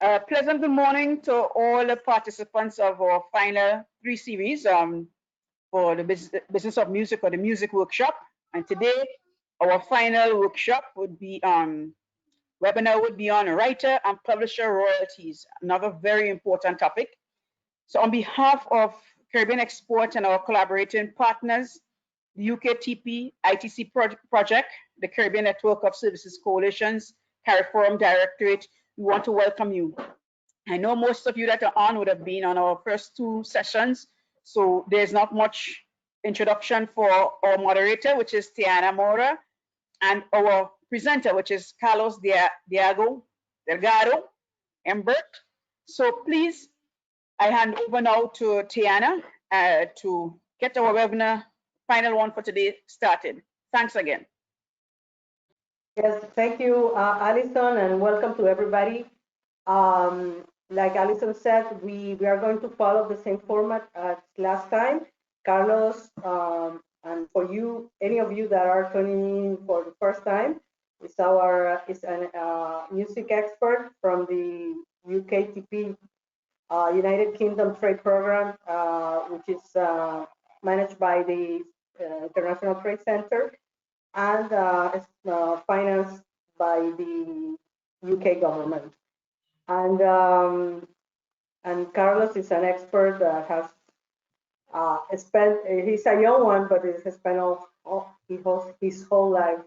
Pleasant good morning to all the participants of our final three series for the business of music, or the music workshop. And today, our final workshop would be webinar would be on writer and publisher royalties, another very important topic. So on behalf of Caribbean Export and our collaborating partners, the UKTP ITC project, the Caribbean Network of Services Coalitions, CARIFORUM Directorate, we want to welcome you. I know most of you that are on would have been on our first two sessions, so there's not much introduction for our moderator, which is Tiana Mora, and our presenter, which is Carlos Diego Delgado Embert. So please, I hand over now to Tiana to get our webinar, final one for today, started. Thanks again. Yes, thank you, Alison, and welcome to everybody. Like Alison said, we are going to follow the same format as last time. Carlos, and for you, any of you that are tuning in for the first time, is a music expert from the UKTP United Kingdom Trade Program, which is managed by the International Trade Center and is financed by the UK government. And Carlos is an expert that has he's a young one, but he has spent his whole life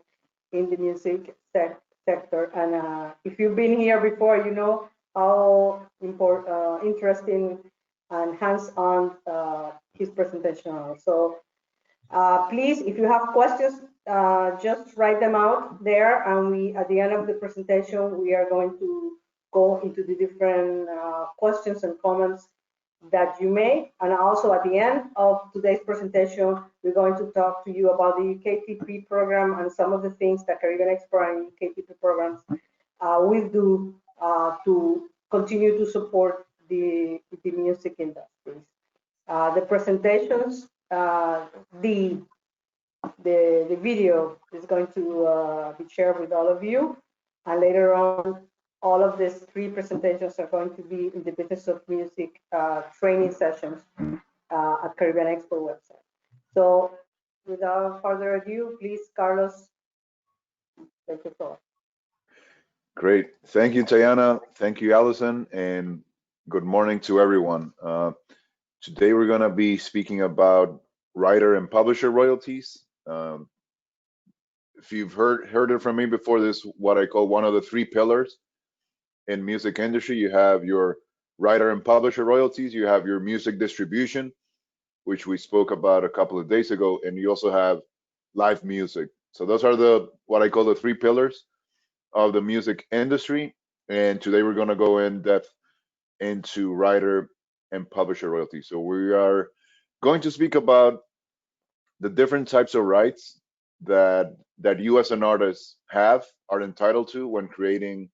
in the music sector. And if you've been here before, you know how interesting and hands-on his presentation are. So please, if you have questions, just write them out there, and at the end of the presentation, we are going to go into the different questions and comments that you make. And also at the end of today's presentation, we're going to talk to you about the UKTP program and some of the things that Caribbean Export and UKTP programs will do to continue to support the music industries. The presentations, the video is going to be shared with all of you, and later on, all of these three presentations are going to be in the Business of Music training sessions at Caribbean Export website. So without further ado, please, Carlos, take the floor. Great. Thank you, Tiana. Thank you, Alison, and good morning to everyone. Today we're going to be speaking about writer and publisher royalties. If you've heard it from me before, this is what I call one of the three pillars in music industry. You have your writer and publisher royalties, you have your music distribution, which we spoke about a couple of days ago, and you also have live music. So those are what I call the three pillars of the music industry. And today we're going to go in depth into writer and publisher royalties. So we are going to speak about the different types of rights that you as an artist are entitled to when creating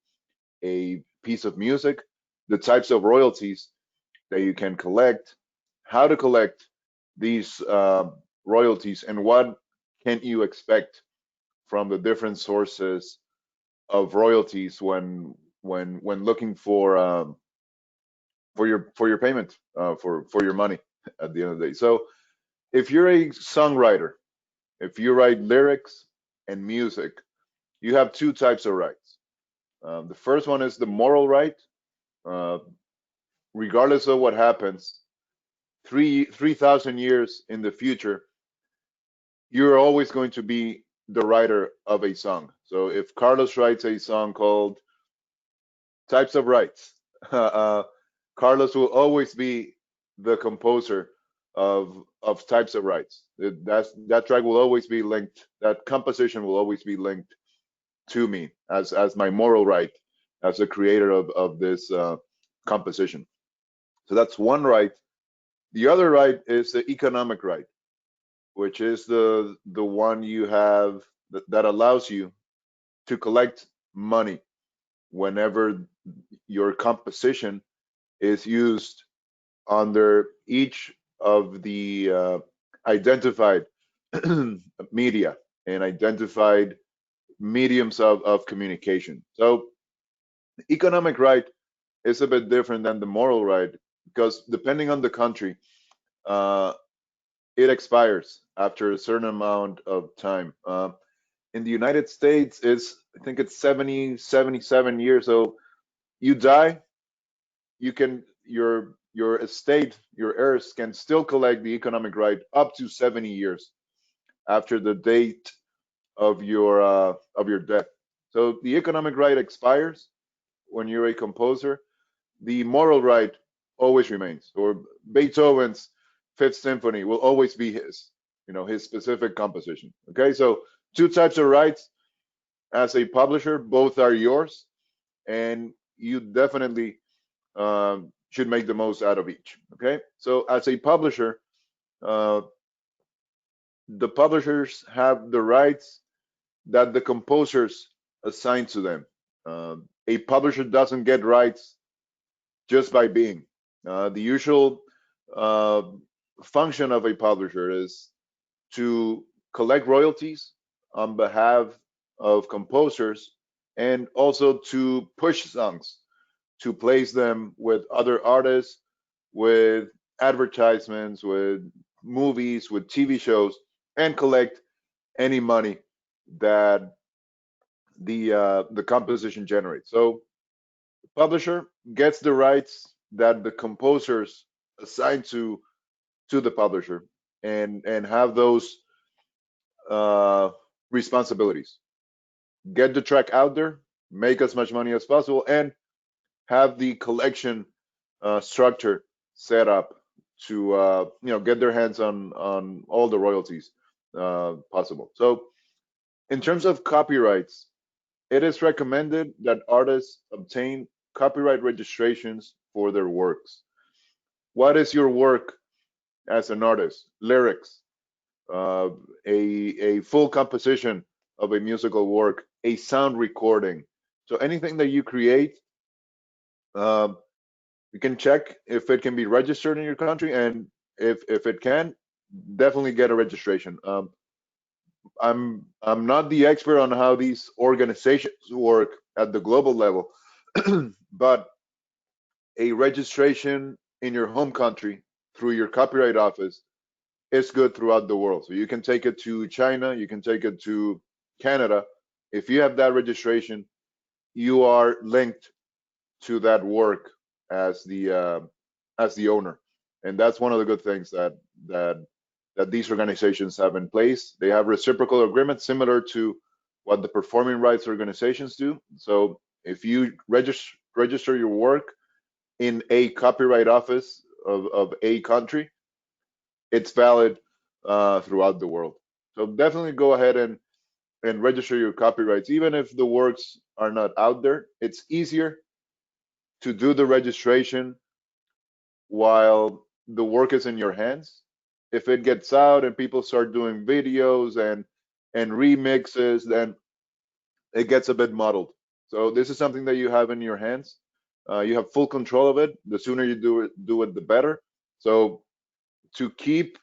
a piece of music, the types of royalties that you can collect, how to collect these royalties, and what can you expect from the different sources of royalties when looking for your payment, for your money at the end of the day. So if you're a songwriter, if you write lyrics and music, you have two types of rights. The first one is the moral right. Regardless of what happens, 3,000 years in the future, you're always going to be the writer of a song. So if Carlos writes a song called Types of Rights, Carlos will always be the composer of Types of Rights. That track will always be linked, that composition will always be linked to me as my moral right, as the creator of this composition. So that's one right. The other right is the economic right, which is the one you have that allows you to collect money whenever your composition is used under each of the identified media and identified mediums of communication. So economic right is a bit different than the moral right, because depending on the country, uh, it expires after a certain amount of time. In the United States, I think it's 70, 77 years. So you die, you can your estate, your heirs can still collect the economic right up to 70 years after the date of your death. So the economic right expires when you're a composer. The moral right always remains. Or Beethoven's Fifth Symphony will always be his, his specific composition. Okay, so two types of rights as a publisher, both are yours, and you definitely should make the most out of each. Okay, so as a publisher, uh, the publishers have the rights that the composers assign to them. A publisher doesn't get rights just by being. The usual uh, function of a publisher is to collect royalties on behalf of composers and also to push songs, to place them with other artists, with advertisements, with movies, with TV shows, and collect any money that the composition generates. So the publisher gets the rights that the composers assign to the publisher and have those uh, responsibilities. Get the track out there, make as much money as possible, and have the collection structure set up to get their hands on all the royalties possible. So in terms of copyrights, it is recommended that artists obtain copyright registrations for their works. What is your work as an artist? Lyrics, uh, a full composition of a musical work, a sound recording. So anything that you create, um, you can check if it can be registered in your country, and if it can, definitely get a registration. I'm not the expert on how these organizations work at the global level, but a registration in your home country through your copyright office is good throughout the world. So you can take it to China, you can take it to Canada. If you have that registration, you are linked to that work as the owner, and that's one of the good things that that these organizations have in place. They have reciprocal agreements similar to what the performing rights organizations do. So if you register your work in a copyright office of a country, it's valid throughout the world. So definitely go ahead and register your copyrights, even if the works are not out there. It's easier to do the registration while the work is in your hands. If it gets out and people start doing videos and remixes, then it gets a bit muddled. So this is something that you have in your hands. You have full control of it. The sooner you do it, the better. So to keep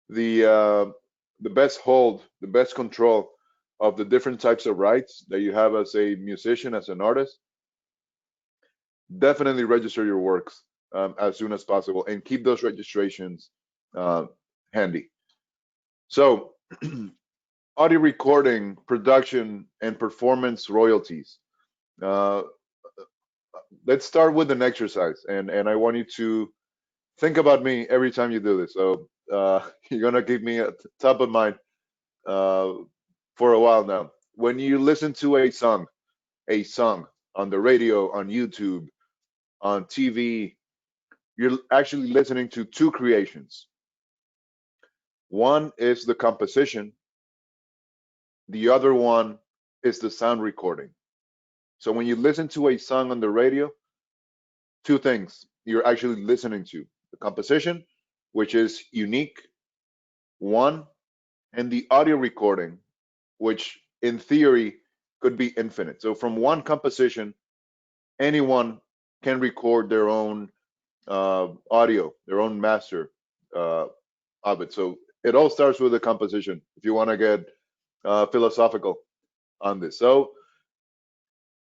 the best hold, the best control of the different types of rights that you have as a musician, as an artist, definitely register your works as soon as possible and keep those registrations uh, handy. So, audio recording, production, and performance royalties. Uh, let's start with an exercise, and I want you to think about me every time you do this. So, you're gonna keep me at the top of mind uh, for a while now. When you listen to a song on the radio, on YouTube, on TV, you're actually listening to two creations. One is the composition, the other one is the sound recording. So when you listen to a song on the radio, two things you're actually listening to: the composition, which is unique, one, and the audio recording, which in theory could be infinite. So from one composition, anyone can record their own audio, their own master uh, of it. So it all starts with the composition if you want to get philosophical on this. So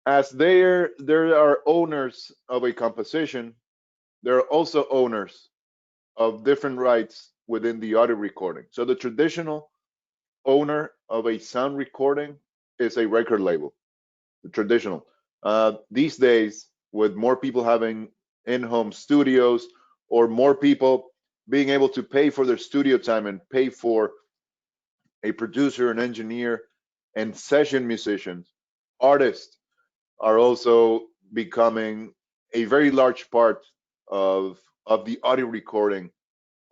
As there are owners of a composition, there are also owners of different rights within the audio recording. So the traditional owner of a sound recording is a record label, the traditional. These days, with more people having in-home studios or more people being able to pay for their studio time and pay for a producer, an engineer, and session musicians, artists are also becoming a very large part of the audio recording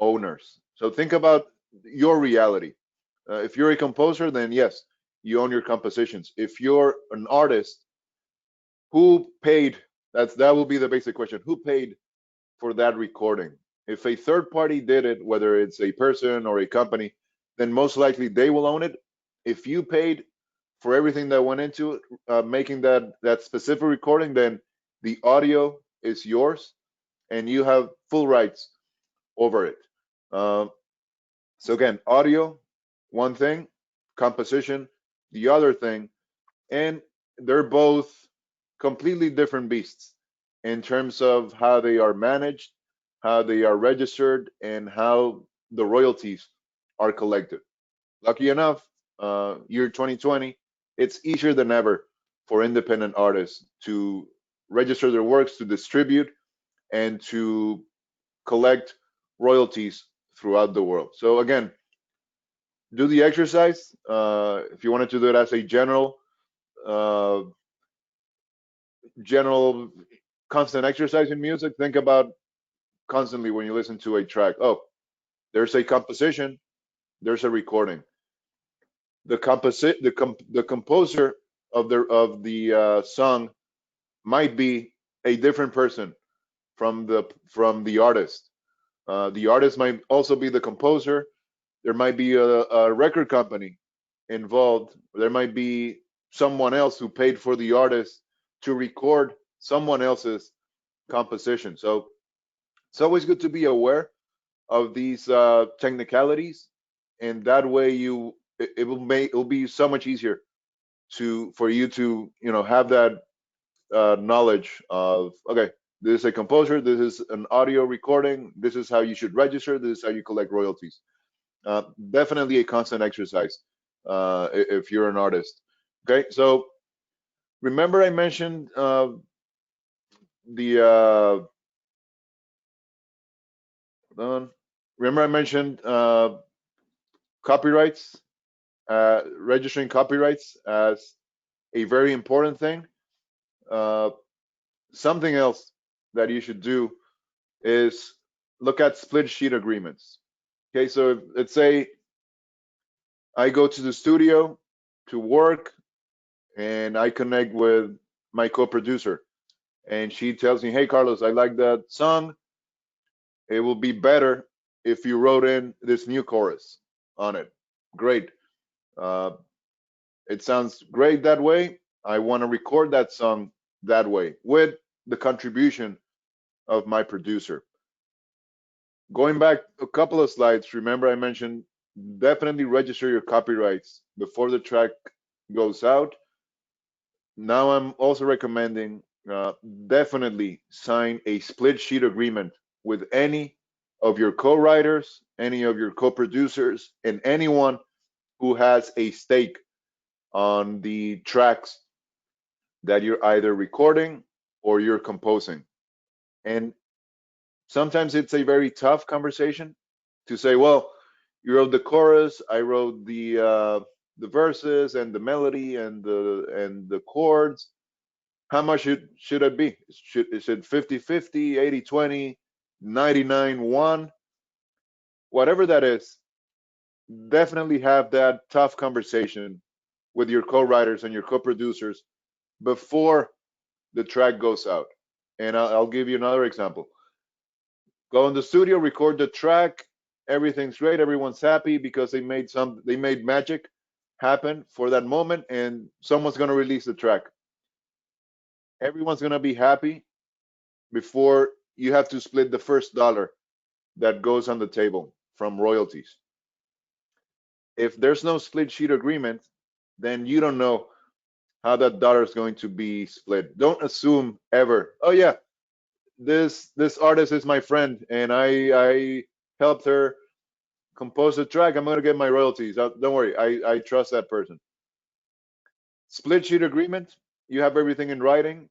owners. So think about your reality. If you're a composer, then yes, you own your compositions. If you're an artist, who paid? That will be the basic question. Who paid for that recording? If a third party did it, whether it's a person or a company, then most likely they will own it. If you paid for everything that went into it, making that specific recording, then the audio is yours and you have full rights over it. Uh, so again, audio, one thing, composition, the other thing, and they're both completely different beasts in terms of how they are managed, how they are registered, and how the royalties are collected. Lucky enough, year 2020, it's easier than ever for independent artists to register their works, to distribute, and to collect royalties throughout the world. So again, do the exercise. If you wanted to do it as a uh, general constant exercise in music, think about constantly when you listen to a track. Oh, there's a composition, there's a recording. The composer of the song might be a different person from the artist. The artist might also be the composer. There might be a record company involved. There might be someone else who paid for the artist to record someone else's composition. So it's always good to be aware of these technicalities, and that way it will be so much easier to for you to have that knowledge of, okay, this is a composer, this is an audio recording, this is how you should register, this is how you collect royalties. Definitely a constant exercise if you're an artist. Okay, so remember I mentioned the uh, remember I mentioned copyrights, registering copyrights as a very important thing. Uh, Something else that you should do is look at split sheet agreements. Okay, so let's say I go to the studio to work and I connect with my co-producer, and she tells me, "Hey, Carlos, I like that song. It will be better if you wrote in this new chorus on it." Great. Uh, it sounds great that way. I want to record that song that way with the contribution of my producer. Going back a couple of slides, remember I mentioned definitely register your copyrights before the track goes out. Now I'm also recommending definitely sign a split sheet agreement with any of your co-writers, any of your co-producers, and anyone who has a stake on the tracks that you're either recording or you're composing. And sometimes it's a very tough conversation to say, well, you wrote the chorus, I wrote the verses and the melody and the chords. How much should it be? Is it 50-50, 80-20, 99-1? Whatever that is, definitely have that tough conversation with your co-writers and your co-producers before the track goes out. And I'll give you another example. Go in the studio, record the track, everything's great, everyone's happy because they made magic happen for that moment, and someone's going to release the track. Everyone's going to be happy before you have to split the first dollar that goes on the table from royalties. If there's no split sheet agreement, then you don't know how that dollar is going to be split. Don't assume ever, oh yeah, this artist is my friend and I helped her compose a track, I'm going to get my royalties. Don't worry, I trust that person. Split sheet agreement, you have everything in writing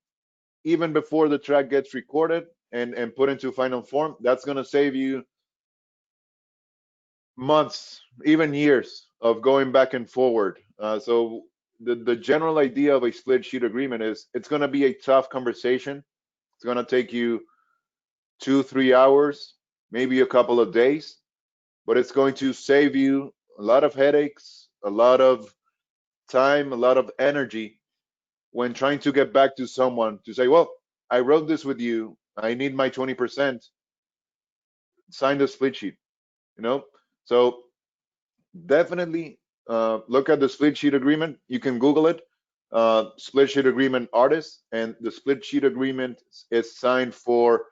even before the track gets recorded and put into final form. That's going to save you months, even years of going back and forward. So the general idea of a split sheet agreement is it's going to be a tough conversation. It's going to take you 2-3 hours, maybe a couple of days, but it's going to save you a lot of headaches, a lot of time, a lot of energy when trying to get back to someone to say, well, I wrote this with you, I need my 20%, sign the split sheet, you know? So definitely look at the split sheet agreement. You can Google it, split sheet agreement artist, and the split sheet agreement is signed for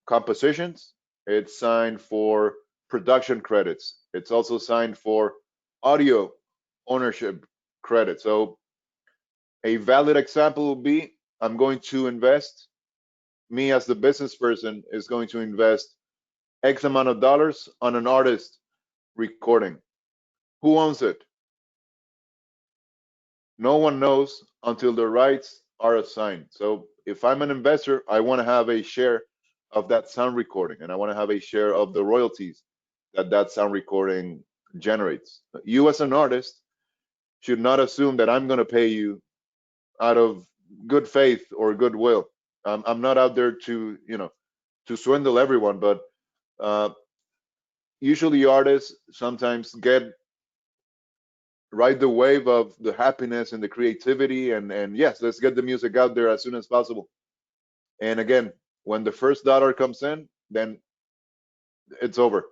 compositions. It's signed for production credits. It's also signed for audio ownership credit. So a valid example would be, I'm going to invest, me as the business person is going to invest X amount of dollars on an artist recording. Who owns it? No one knows until the rights are assigned. So if I'm an investor, I want to have a share of that sound recording, and I want to have a share of the royalties that that sound recording generates. You as an artist should not assume that I'm going to pay you out of good faith or goodwill. I'm not out there to, to swindle everyone, but uh, usually artists sometimes ride the wave of the happiness and the creativity, and yes, let's get the music out there as soon as possible. And again, when the first dollar comes in, then it's over.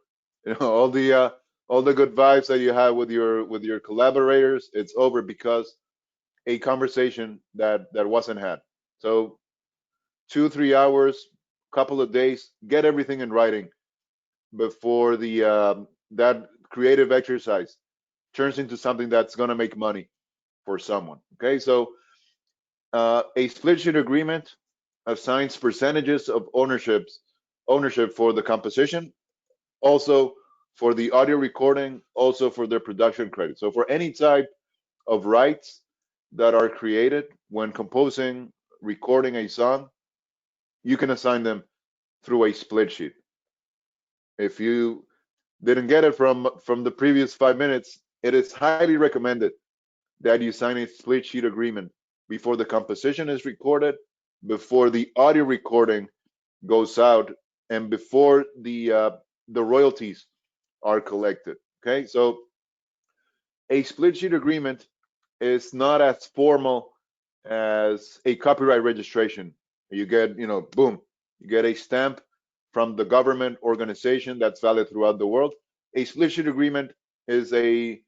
All the good vibes that you have with your collaborators, it's over because a conversation that wasn't had. So 2-3 hours, couple of days, get everything in writing before the that creative exercise turns into something that's going to make money for someone. Okay, so a split sheet agreement assigns percentages of ownership for the composition, also for the audio recording, also for their production credit. So for any type of rights that are created when composing, recording a song, you can assign them through a split sheet. If you didn't get it from the previous 5 minutes, it is highly recommended that you sign a split sheet agreement before the composition is recorded, before the audio recording goes out, and before the royalties are collected. Okay, so a split sheet agreement is not as formal as a copyright registration. You get, boom, you get a stamp from the government organization that's valid throughout the world. A split sheet agreement is an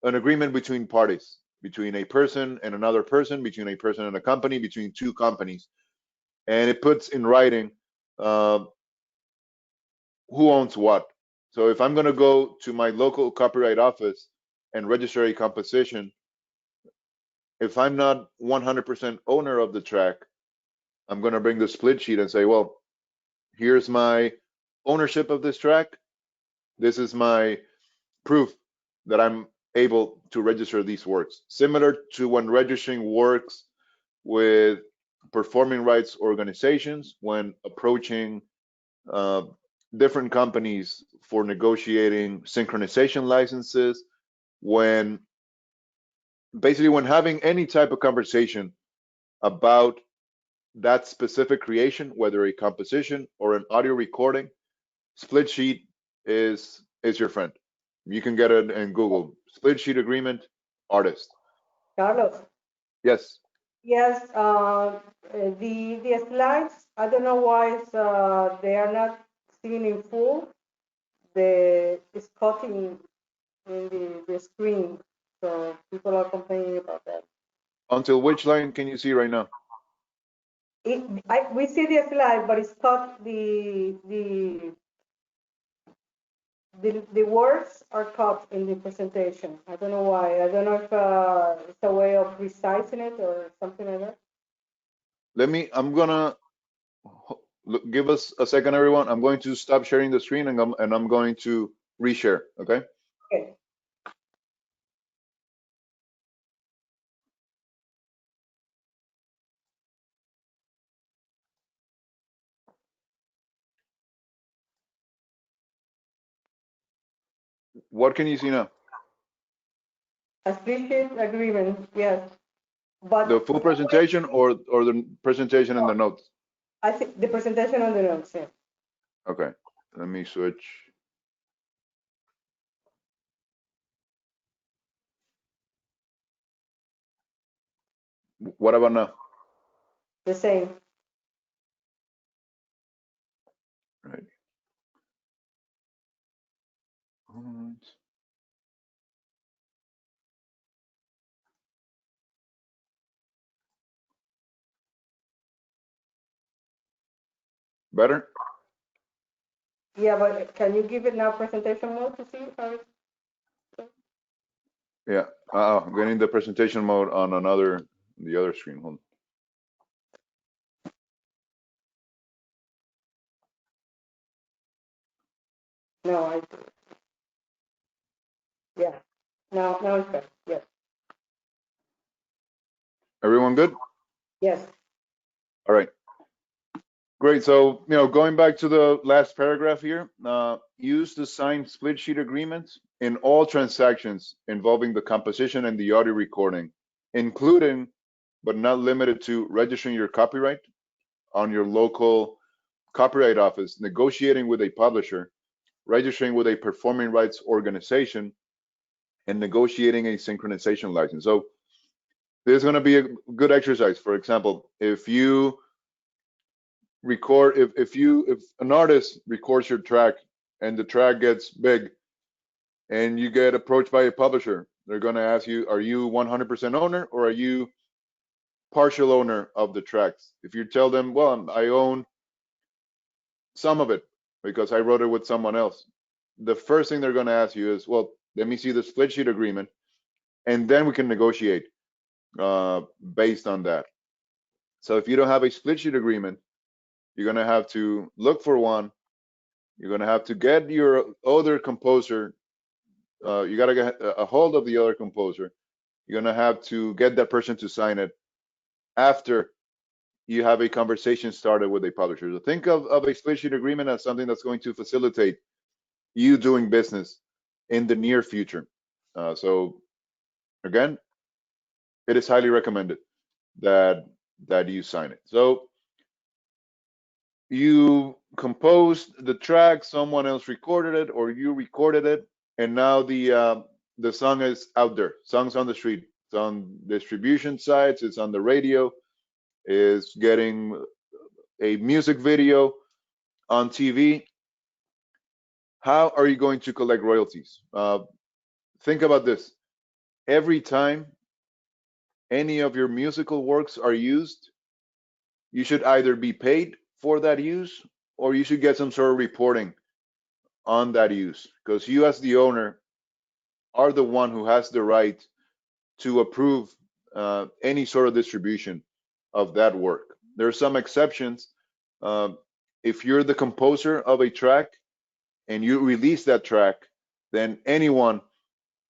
agreement between parties, between a person and another person, between a person and a company, between two companies, and it puts in writing uh, who owns what. So if I'm going to go to my local copyright office and register a composition, if I'm not 100% owner of the track, I'm going to bring the split sheet and say, well, here's my ownership of this track. This is my proof that I'm able to register these works. Similar to when registering works with performing rights organizations, when approaching uh, different companies for negotiating synchronization licenses, when basically when having any type of conversation about that specific creation, whether a composition or an audio recording, split sheet is your friend. You can get it in Google. Split sheet agreement, artist. Carlos. Yes. Yes, the slides, I don't know why they are not seen in full. It's cutting in the screen, so people are complaining about that. Until which line can you see right now? We see the slide, but it's cut the words are cut in the presentation. I don't know why. I don't know if it's a way of resizing it or something like that. I'm gonna give us a second, everyone. I'm going to stop sharing the screen and I'm going to reshare, okay? Okay. What can you see now? A split sheet agreement, yes. But The full presentation or the presentation and the notes? I think the presentation on the notes, yeah. Okay, let me switch. What about now? The same. Right. Better? Yeah, but can you give it now presentation mode to see how it's... Yeah. I'm getting the presentation mode on the other screen. Hold on. No, yeah. Now it's better. Yes. Everyone good? Yes. All right. Great. So, going back to the last paragraph here, use the signed split sheet agreement in all transactions involving the composition and the audio recording, including but not limited to registering your copyright on your local copyright office, negotiating with a publisher, registering with a performing rights organization, and negotiating a synchronization license. So, this is going to be a good exercise. For example, if you record if an artist records your track and the track gets big and you get approached by a publisher, they're going to ask you, are you 100% owner or are you partial owner of the tracks? If you tell them, well, I own some of it because I wrote it with someone else, the first thing they're going to ask you is, well, let me see the split sheet agreement and then we can negotiate based on that. So if you don't have a split sheet agreement, you're going to have to look for one. You're going to have to get your other composer. You got to get a hold of the other composer. You're going to have to get that person to sign it after you have a conversation started with a publisher. So think of a split sheet agreement as something that's going to facilitate you doing business in the near future. So again, it is highly recommended that you sign it. So you composed the track, someone else recorded it, or you recorded it, and now the song is out there. Song's on the street. It's on distribution sites. It's on the radio. It's getting a music video on TV. How are you going to collect royalties? Think about this. Every time any of your musical works are used, you should either be paid for that use or you should get some sort of reporting on that use, because you as the owner are the one who has the right to approve any sort of distribution of that work. There are some exceptions. Uh, if you're the composer of a track and you release that track, then anyone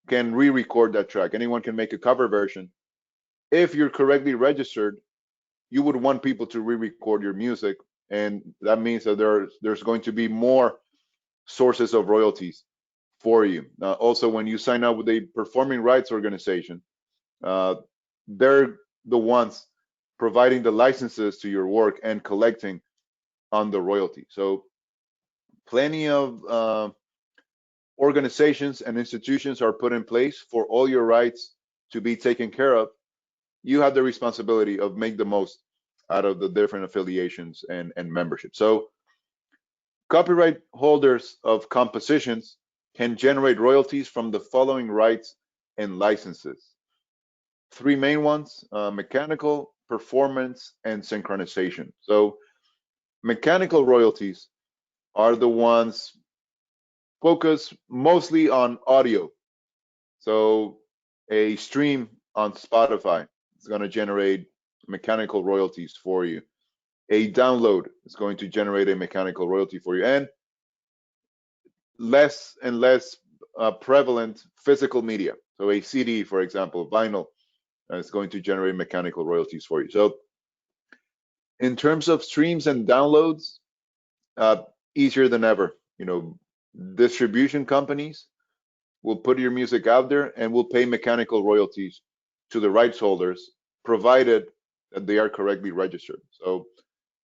can re-record that track. Anyone can make a cover version. If you're correctly registered, you would want people to re-record your music, and that means that there's going to be more sources of royalties for you. Also, when you sign up with a performing rights organization, uh, they're the ones providing the licenses to your work and collecting on the royalty. So plenty of organizations and institutions are put in place for all your rights to be taken care of. You have the responsibility of make the most out of the different affiliations and membership. So copyright holders of compositions can generate royalties from the following rights and licenses. Three main ones: mechanical, performance, and synchronization. So mechanical royalties are the ones focus mostly on audio. So a stream on Spotify is going to generate mechanical royalties for you. A download is going to generate a mechanical royalty for you. And less and less prevalent physical media. So a CD, for example, vinyl, is going to generate mechanical royalties for you. So in terms of streams and downloads, uh, easier than ever. Distribution companies will put your music out there and will pay mechanical royalties to the rights holders, provided that they are correctly registered. So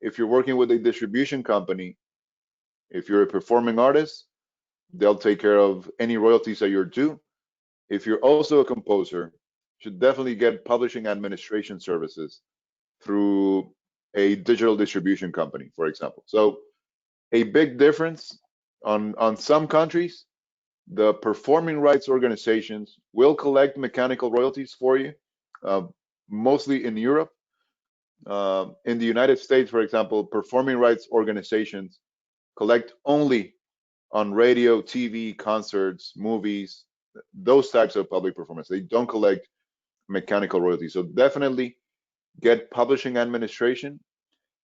if you're working with a distribution company, if you're a performing artist, they'll take care of any royalties that you're due. If you're also a composer, you should definitely get publishing administration services through a digital distribution company, for example. So a big difference on some countries, the performing rights organizations will collect mechanical royalties for you, uh, mostly in Europe. In the United States, for example, performing rights organizations collect only on radio, TV, concerts, movies, those types of public performance. They don't collect mechanical royalties. So definitely get publishing administration.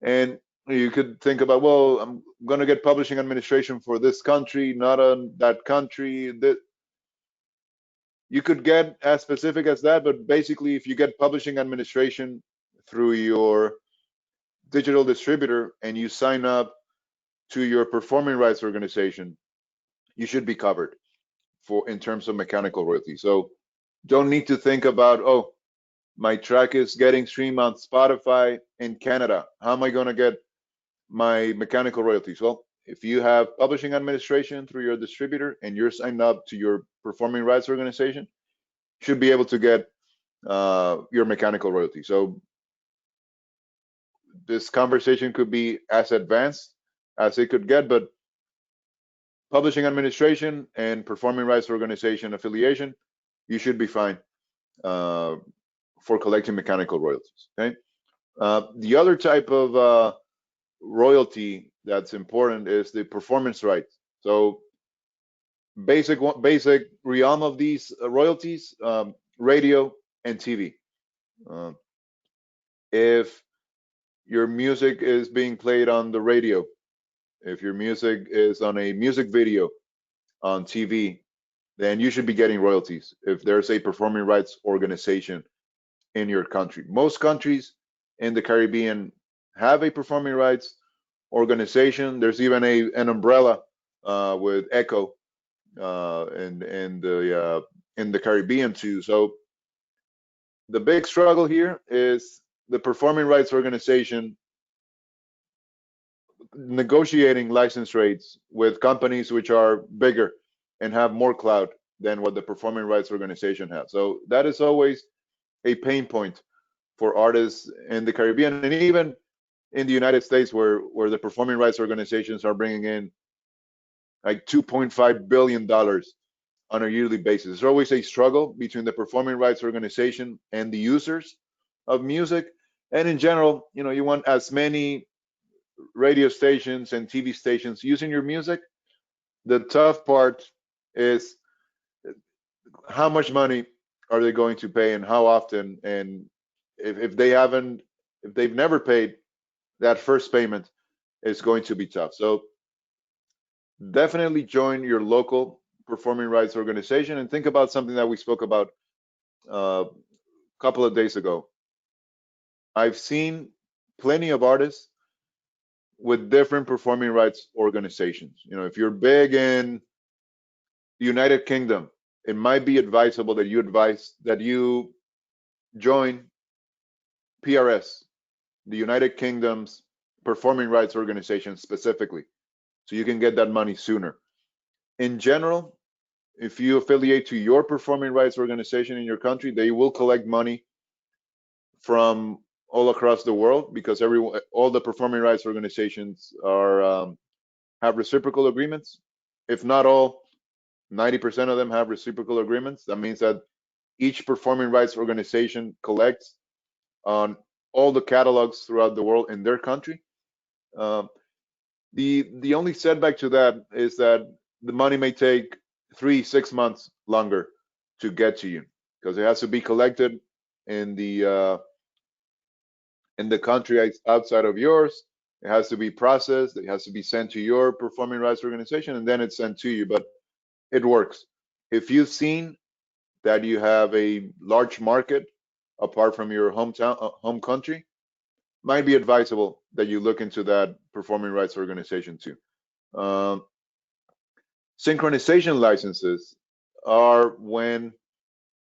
And you could think about, well, I'm going to get publishing administration for this country, not on that country. You could get as specific as that, but basically, if you get publishing administration through your digital distributor and you sign up to your performing rights organization, you should be covered for in terms of mechanical royalty. So don't need to think about, oh, my track is getting streamed on Spotify in Canada. How am I going to get my mechanical royalties? Well, if you have publishing administration through your distributor and you're signed up to your performing rights organization, you should be able to get your mechanical royalty. So this conversation could be as advanced as it could get, but publishing administration and performing rights organization affiliation, you should be fine uh, for collecting mechanical royalties. Okay. The other type of royalty that's important is the performance rights. So basic realm of these royalties, radio and TV. Uh, if your music is being played on the radio, if your music is on a music video on TV, then you should be getting royalties if there's a performing rights organization in your country. Most countries in the Caribbean have a performing rights organization. There's even an umbrella with ECHO in the Caribbean too. So the big struggle here is the performing rights organization negotiating license rates with companies which are bigger and have more clout than what the performing rights organization has. So that is always a pain point for artists in the Caribbean and even in the United States, where the performing rights organizations are bringing in like $2.5 billion on a yearly basis. There's always a struggle between the performing rights organization and the users of music. And in general, you want as many radio stations and TV stations using your music. The tough part is how much money are they going to pay and how often, and if they've never paid, that first payment is going to be tough. So definitely join your local performing rights organization and think about something that we spoke about a couple of days ago. I've seen plenty of artists with different performing rights organizations. If you're big in the United Kingdom, it might be advisable that you join PRS, the United Kingdom's performing rights organization specifically, so you can get that money sooner. In general, if you affiliate to your performing rights organization in your country, they will collect money from all across the world because all the performing rights organizations have reciprocal agreements. If not all, 90% of them have reciprocal agreements. That means that each performing rights organization collects on all the catalogs throughout the world in their country. Um, the only setback to that is that the money may take 3-6 months longer to get to you because it has to be collected in the country outside of yours. It has to be processed. It has to be sent to your performing rights organization, and then it's sent to you. But it works. If you've seen that you have a large market apart from your hometown, home country, might be advisable that you look into that performing rights organization too. Um, Synchronization licenses are when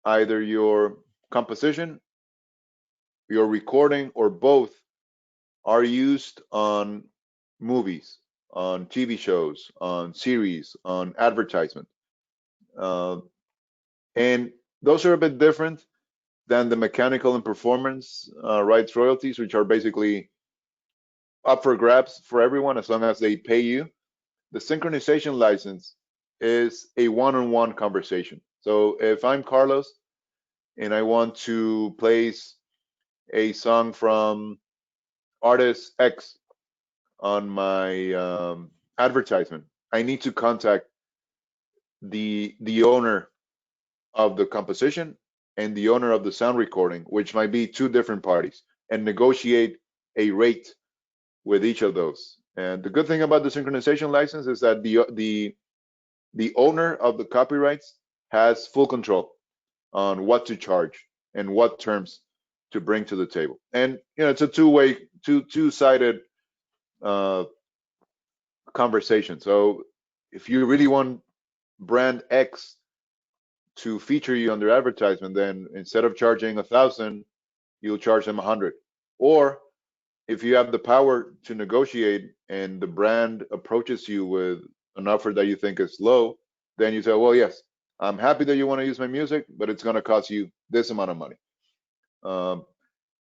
either your composition, your recording, or both are used on movies, on TV shows, on series, on advertisement. Uh, and those are a bit different than the mechanical and performance rights royalties, which are basically up for grabs for everyone as long as they pay you. The synchronization license is a one-on-one conversation. So if I'm Carlos and I want to place a song from artist X on my advertisement, I need to contact the owner of the composition and the owner of the sound recording, which might be two different parties, and negotiate a rate with each of those. And the good thing about the synchronization license is that the owner of the copyrights has full control on what to charge and what terms to bring to the table. And it's a two-sided uh, conversation. So if you really want brand X to feature you on their advertisement, then instead of charging 1,000, you'll charge them 100. Or if you have the power to negotiate and the brand approaches you with an offer that you think is low, then you say, well, yes, I'm happy that you want to use my music, but it's going to cost you this amount of money. Um,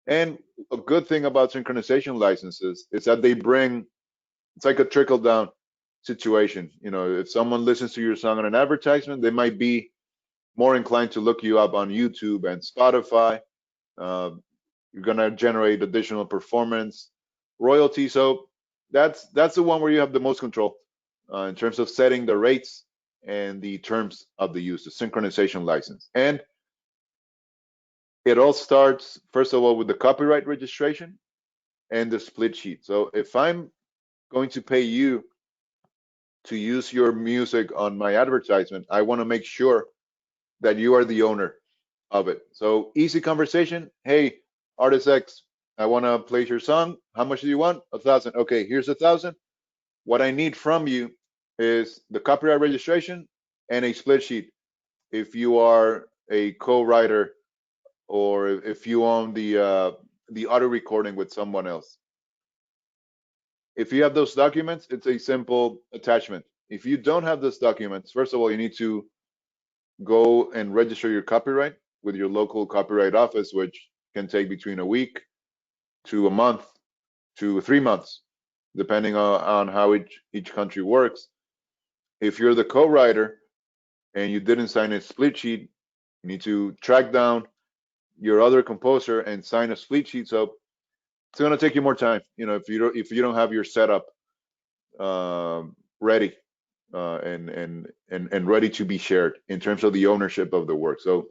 and a good thing about synchronization licenses is that it's like a trickle down situation. If someone listens to your song on an advertisement, they might be more inclined to look you up on YouTube and Spotify. Uh, you're gonna generate additional performance royalty. So that's the one where you have the most control in terms of setting the rates and the terms of the use, the synchronization license. And it all starts first of all with the copyright registration and the split sheet. So if I'm going to pay you to use your music on my advertisement, I want to make sure that you are the owner of it. So easy conversation. Hey, artist X, I want to play your song. How much do you want? 1,000. Okay, here's 1,000. What I need from you is the copyright registration and a split sheet. If you are a co-writer or if you own the audio recording with someone else. If you have those documents, it's a simple attachment. If you don't have those documents, first of all, you need to go and register your copyright with your local copyright office, which can take between a week to a month to 3 months, depending on how each country works. If you're the co-writer and you didn't sign a split sheet, you need to track down your other composer and sign a split sheet. So it's going to take you more time. If you don't have your setup ready and ready to be shared in terms of the ownership of the work. So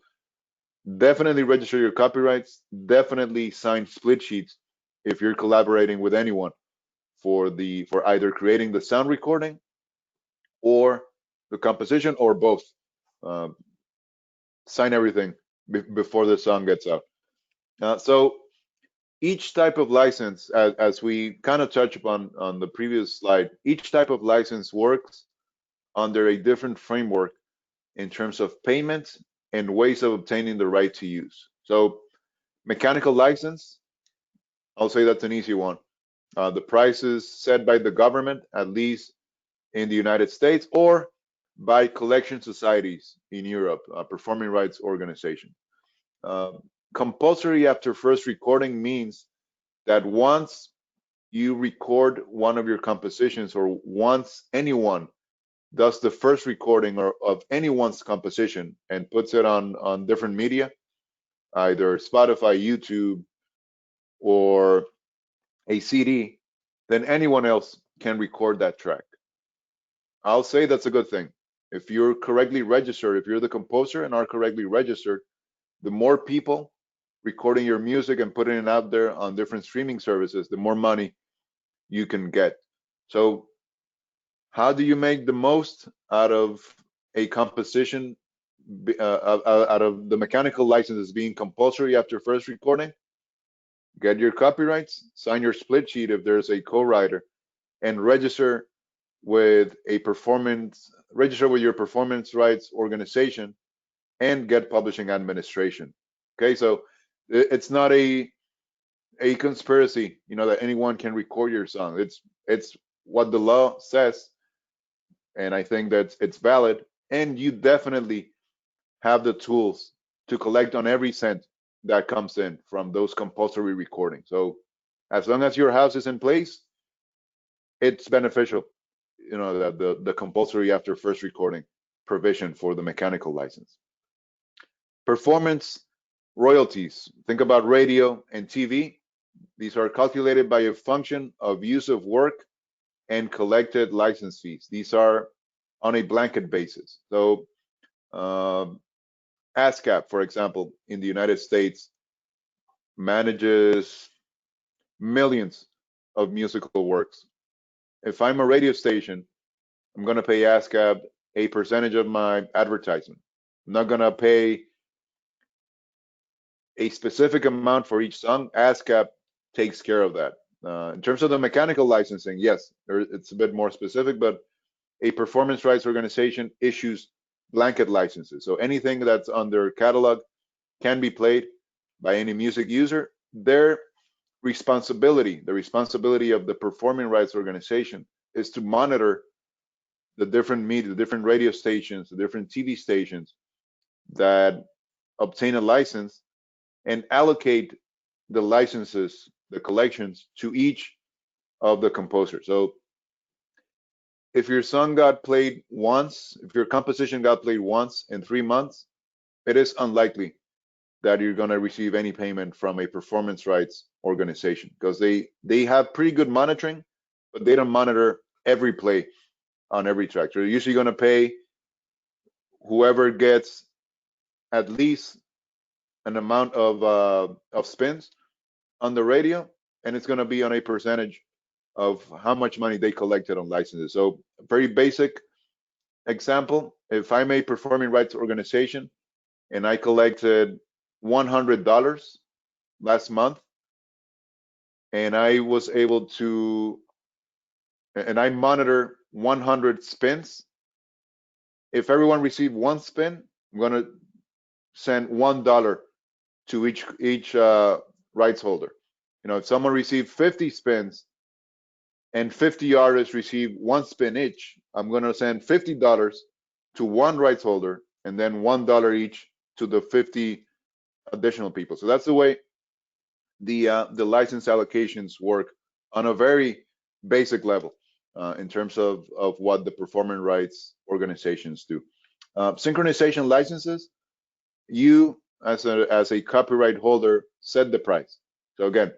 definitely register your copyrights. Definitely sign split sheets if you're collaborating with anyone for either creating the sound recording or the composition or both. Um, Sign everything before the song gets out. So each type of license, as we kind of touched upon on the previous slide, each type of license works under a different framework in terms of payment and ways of obtaining the right to use. So mechanical license, I'll say that's an easy one. The price is set by the government, at least in the United States, or by collection societies in Europe, performing rights organization. Uh, Compulsory after first recording means that once you record one of your compositions or once anyone does the first recording of anyone's composition and puts it on different media, either Spotify, YouTube, or a CD, then anyone else can record that track. I'll say that's a good thing. If you're correctly registered, if you're the composer and are correctly registered, the more people recording your music and putting it out there on different streaming services, the more money you can get. So, how do you make the most out of a composition, out of the mechanical licenses being compulsory after first recording? Get your copyrights, sign your split sheet if there's a co-writer, and register with your performance rights organization and get publishing administration. Okay, so it's not a conspiracy, that anyone can record your song. It's what the law says, and I think that it's valid. And you definitely have the tools to collect on every cent that comes in from those compulsory recordings. So as long as your house is in place, it's beneficial. That the compulsory after first recording provision for the mechanical license. Performance royalties. Think about radio and TV. These are calculated by a function of use of work and collected license fees. These are on a blanket basis. So, ASCAP, for example, in the United States, manages millions of musical works. If I'm a radio station, I'm going to pay ASCAP a percentage of my advertisement. I'm not going to pay a specific amount for each song. ASCAP takes care of that. In terms of the mechanical licensing, yes, it's a bit more specific, but a performance rights organization issues blanket licenses. So anything that's on their catalog can be played by any music user. Their responsibility, the responsibility of the performing rights organization, is to monitor the different media, the different radio stations, the different TV stations that obtain a license and allocate the licenses, the collections to each of the composers. So if your song got played once, if your composition got played once in 3 months, it is unlikely that you're going to receive any payment from a performance rights organization because they have pretty good monitoring, but they don't monitor every play on every track. So you're usually going to pay whoever gets at least an amount of spins on the radio, and it's going to be on a percentage of how much money they collected on licenses. So very basic example, if I'm a performing rights organization and I collected $100 last month and I was able to, and I monitor 100 spins, if everyone received one spin, I'm going to send $1 to each rights holder. If someone received 50 spins and 50 artists receive one spin each, I'm going to send $50 to one rights holder and then $1 each to the 50 additional people. So that's the way the license allocations work on a very basic level in terms of what the performing rights organizations do. Synchronization licenses, you as a copyright holder set the price. So again,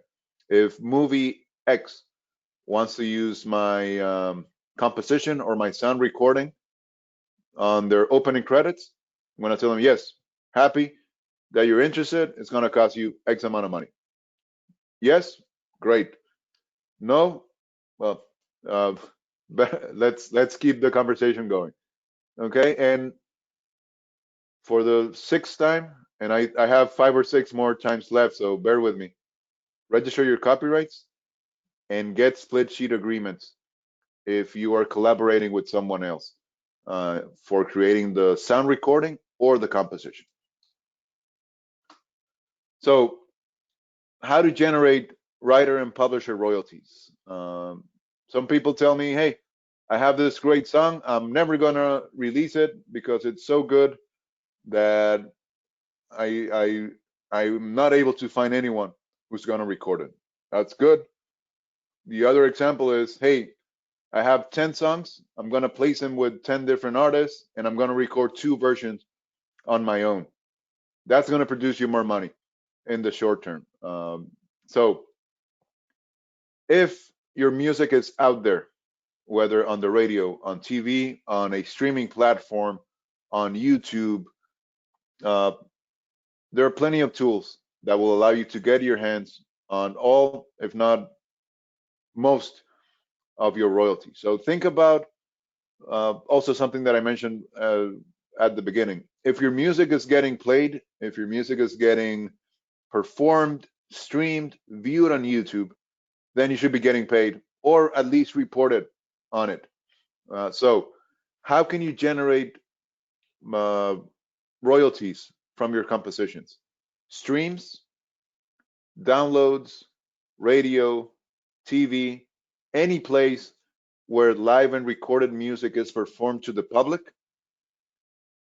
if movie X wants to use my composition or my sound recording on their opening credits, I'm going to tell them, yes, happy that you're interested. It's going to cost you X amount of money. Yes, great. No, well, uh, let's keep the conversation going. Okay, and for the sixth time, and I have 5 or 6 more times left, so bear with me. Register your copyrights and get split sheet agreements if you are collaborating with someone else for creating the sound recording or the composition. So, how to generate writer and publisher royalties? Some people tell me, hey, I have this great song. I'm never gonna release it because it's so good that I'm not able to find anyone who's gonna record it. That's good. The other example is, hey, I have 10 songs. I'm gonna place them with 10 different artists, and I'm gonna record 2 versions on my own. That's gonna produce you more money in the short term. So if your music is out there, whether on the radio, on TV, on a streaming platform, on YouTube. Uh, there are plenty of tools that will allow you to get your hands on all, if not most, of your royalties. So think about also something that I mentioned at the beginning. If your music is getting played, if your music is getting performed, streamed, viewed on YouTube, then you should be getting paid or at least reported on it. So, how can you generate uh, royalties from your compositions? Streams, downloads, radio, TV, any place where live and recorded music is performed to the public.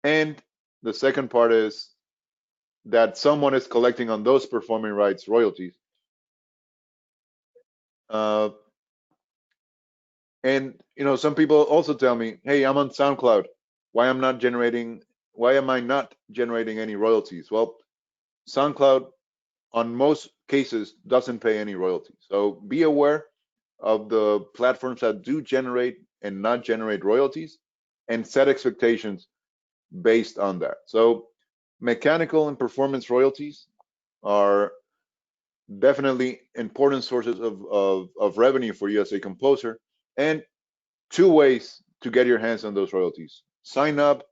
And the second part is that someone is collecting on those performing rights royalties. Uh, and some people also tell me, "Hey, I'm on SoundCloud. Why am I not generating any royalties?" Well, SoundCloud on most cases doesn't pay any royalties. So be aware of the platforms that do generate and not generate royalties and set expectations based on that. So mechanical and performance royalties are definitely important sources of revenue for you as a composer, and two ways to get your hands on those royalties. Sign up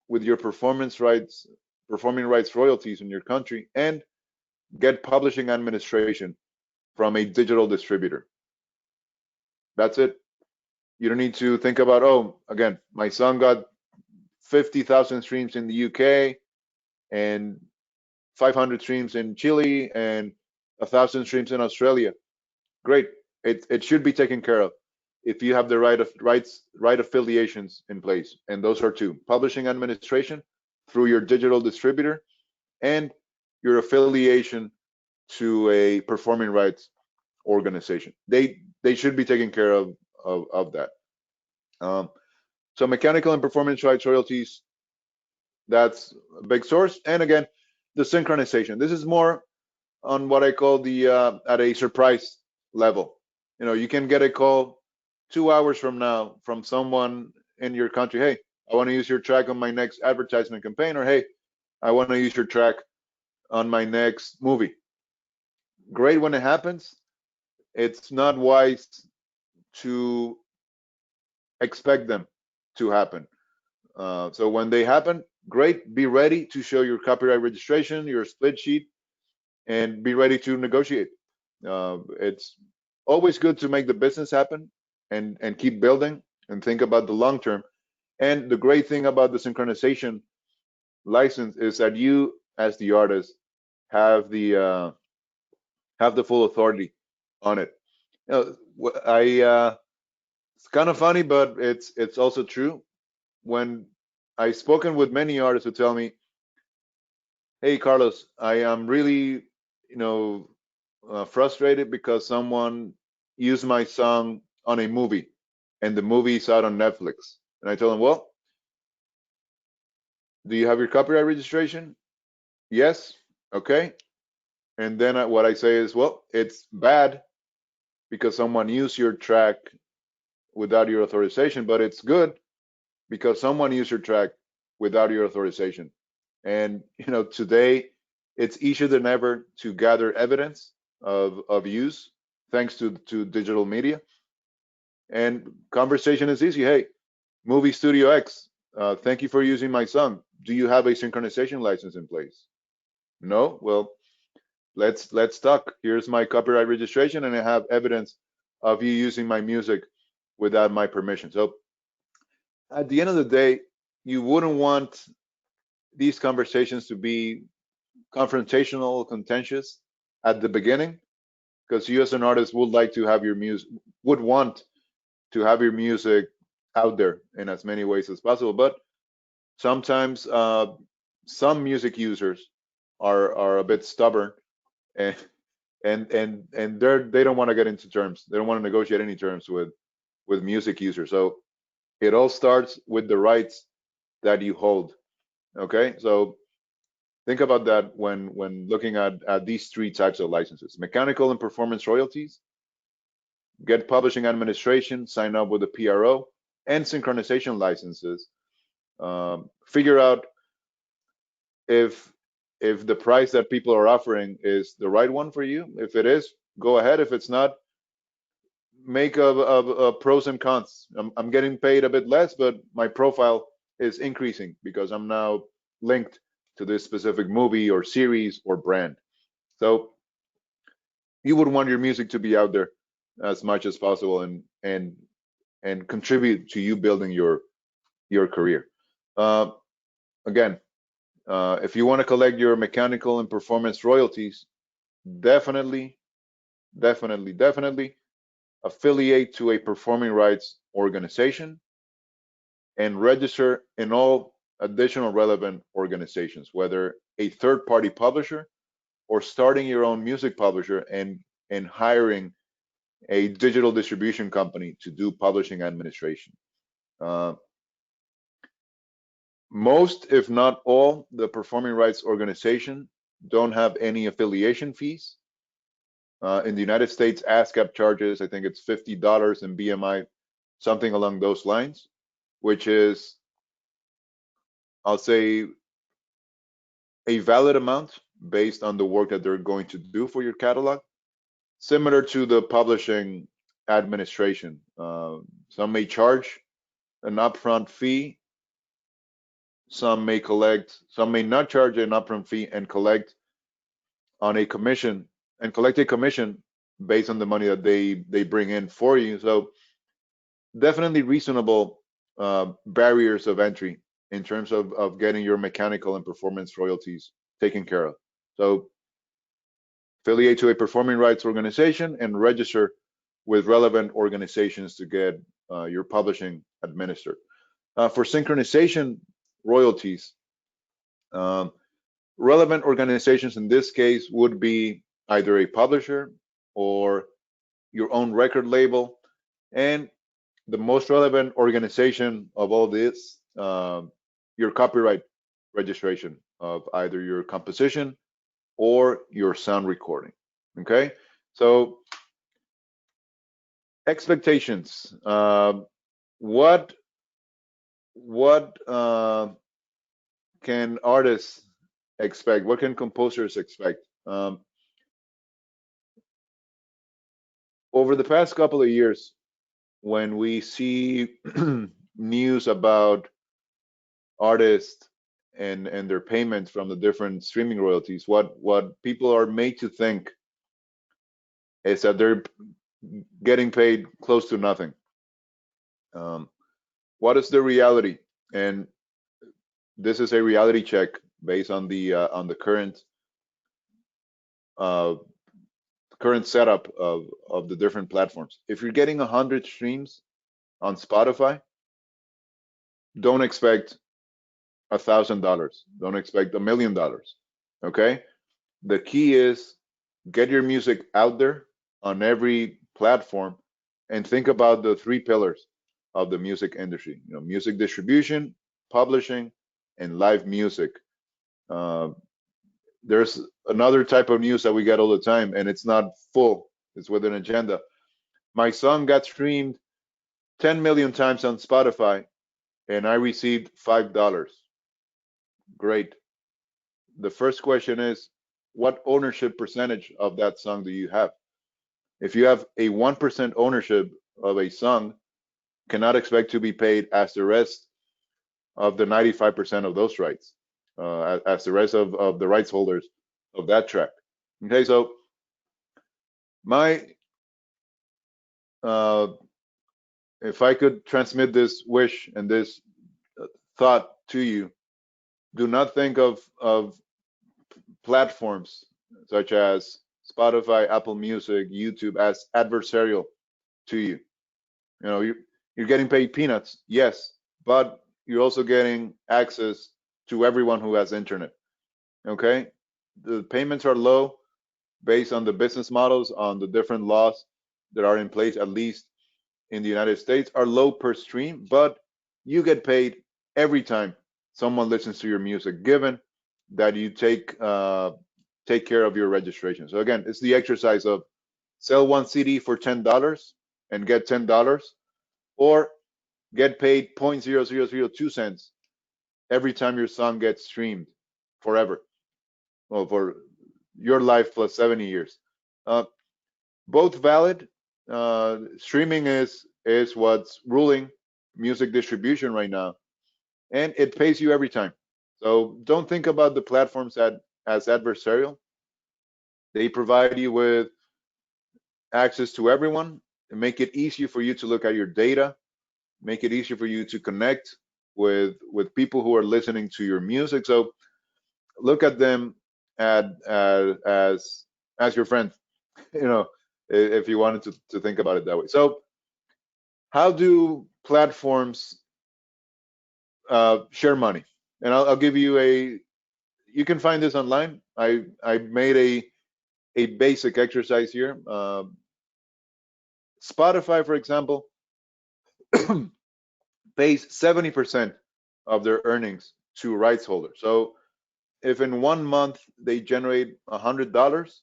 with your performing rights royalties in your country, and get publishing administration from a digital distributor. That's it. You don't need to think about, oh, again, my song got 50,000 streams in the UK and 500 streams in Chile and 1,000 streams in Australia. Great. It should be taken care of if you have the right affiliations in place. And those are two: publishing administration through your digital distributor and your affiliation to a performing rights organization. They should be taking care of that. Um, so mechanical and performance rights royalties, that's a big source. And again, the synchronization. This is more on what I call the at a surprise level. You can get a call 2 hours from now from someone in your country. Hey, I want to use your track on my next advertisement campaign, or hey, I want to use your track on my next movie. Great when it happens. It's not wise to expect them to happen. So when they happen, great. Be ready to show your copyright registration, your split sheet, and be ready to negotiate. It's always good to make the business happen and keep building and think about the long term. And the great thing about the synchronization license is that you, as the artist, have the full authority on it. It's kind of funny, but it's also true. When I've spoken with many artists who tell me, "Hey, Carlos, I am really, frustrated because someone used my song on a movie, and the movie is out on Netflix." And I tell them, "Well, do you have your copyright registration?" "Yes." "Okay." And then what I say is, "Well, it's bad because someone used your track without your authorization, but it's good because someone used your track without your authorization." And today it's easier than ever to gather evidence of use thanks to digital media. And conversation is easy. "Hey, movie studio X, thank you for using my song. Do you have a synchronization license in place?" "No." "Well, let's talk. Here's my copyright registration, and I have evidence of you using my music without my permission." So at the end of the day, you wouldn't want these conversations to be confrontational, contentious at the beginning, because you as an artist would want to have your music out there in as many ways as possible. But sometimes some music users are a bit stubborn, and they don't want to get into terms. They don't want to negotiate any terms with music users. So it all starts with the rights that you hold. Okay, so think about that when looking at these three types of licenses: mechanical and performance royalties, get publishing administration, sign up with the PRO and synchronization licenses. Figure out if the price that people are offering is the right one for you. If it is, go ahead. If it's not, make a pros and cons. I'm getting paid a bit less, but my profile is increasing because I'm now linked to this specific movie or series or brand. So you would want your music to be out there as much as possible and contribute to you building your career. Uh, Again, if you want to collect your mechanical and performance royalties, definitely, definitely affiliate to a performing rights organization and register in all additional relevant organizations, whether a third-party publisher or starting your own music publisher and hiring a digital distribution company to do publishing administration. Uh, Most, if not all, the performing rights organization don't have any affiliation fees. In the United States, ASCAP charges, I think it's $50, and BMI, something along those lines, which is, I'll say, a valid amount based on the work that they're going to do for your catalog, similar to the publishing administration. Some may charge an upfront fee, some may not charge an upfront fee and collect a commission based on the money that they bring in for you. So definitely reasonable barriers of entry in terms of getting your mechanical and performance royalties taken care of. So affiliate to a performing rights organization and register with relevant organizations to get your publishing administered. For synchronization royalties, um, relevant organizations in this case would be either a publisher or your own record label. And the most relevant organization of all this, your copyright registration of either your composition or your sound recording. Okay, so expectations. What can artists expect? What can composers expect? Over the past couple of years, when we see news about artists and their payments from the different streaming royalties, what people are made to think is that they're getting paid close to nothing. What is the reality? And this is a reality check based on the current setup of the different platforms. If you're getting 100 streams on Spotify, don't expect $1,000. Don't expect $1,000,000. Okay. The key is get your music out there on every platform and think about the three pillars of the music industry. You know, music distribution, publishing, and live music. Uh, there's another type of news that we get all the time, and it's not full. It's with an agenda. My song got streamed 10 million times on Spotify, and I received $5. Great. The first question is, what ownership percentage of that song do you have? If you have a 1% ownership of a song, cannot expect to be paid as the rest of the 95% of those rights, as the rest of the rights holders of that track. Okay, so my if I could transmit this wish and this thought to you, do not think of platforms such as Spotify, Apple Music, YouTube as adversarial to you. You know, you're getting paid peanuts, yes, but you're also getting access to everyone who has internet. Okay, the payments are low based on the business models, on the different laws that are in place, at least in the United States, are low per stream, but you get paid every time someone listens to your music, given that you take care of your registration. So again, it's the exercise of sell one CD for $10 and get $10, or get paid 0.0002 cents every time your song gets streamed forever. Well, for your life plus 70 years. Both valid. Streaming is what's ruling music distribution right now, and it pays you every time. So don't think about the platforms as adversarial. They provide you with access to everyone and make it easier for you to look at your data, make it easier for you to connect with people who are listening to your music. So look at them as your friend, you know, if you wanted to think about it that way. So how do platforms share money? And I'll give you you can find this online. I made a basic exercise here. Spotify, for example, pays 70% of their earnings to rights holders. So if in 1 month they generate $100,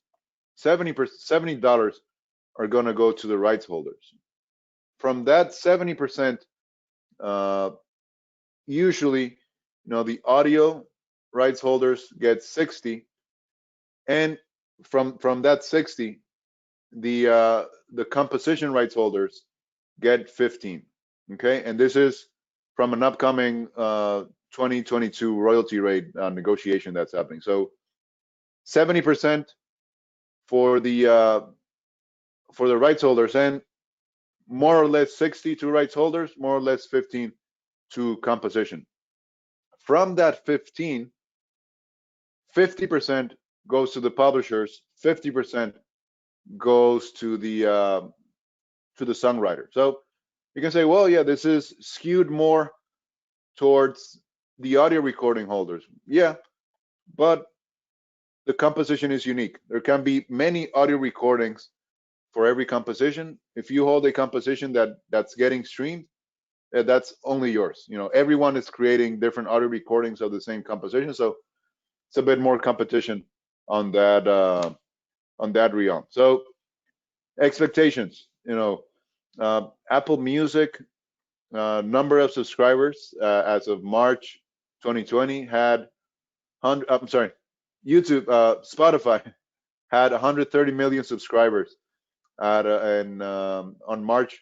$70 are going to go to the rights holders. From that 70%, usually, the audio rights holders get 60, and from that 60, the composition rights holders get 15. Okay, and this is from an upcoming 2022 royalty rate negotiation that's happening. So 70% for the rights holders, and more or less 60 to rights holders, more or less 15 to composition. From that 15, 50% goes to the publishers, 50% goes to the songwriter. So you can say, well, yeah, this is skewed more towards the audio recording holders. Yeah, but the composition is unique. There can be many audio recordings for every composition. If you hold a composition that's getting streamed, that's only yours. Everyone is creating different audio recordings of the same composition, so it's a bit more competition on that realm. So expectations. Apple Music number of subscribers as of March 2020 had I'm sorry, YouTube, Spotify had 130 million subscribers on March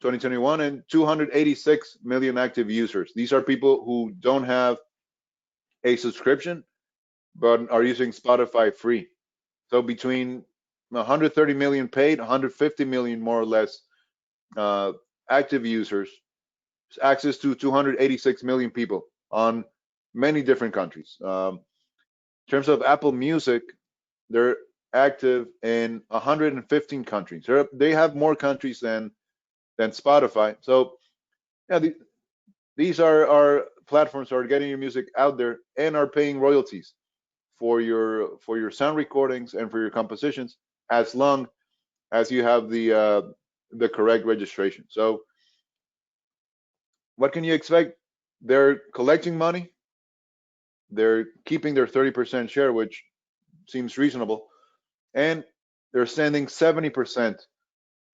2021, and 286 million active users. These are people who don't have a subscription but are using Spotify free. So between 130 million paid, 150 million more or less active users, access to 286 million people on many different countries. In terms of Apple Music, they're active in 115 countries. They have more countries than Spotify. So yeah, these are platforms that are getting your music out there and are paying royalties for your sound recordings and for your compositions, as long as you have the correct registration. So what can you expect? They're collecting money. They're keeping their 30% share, which seems reasonable, and they're sending 70%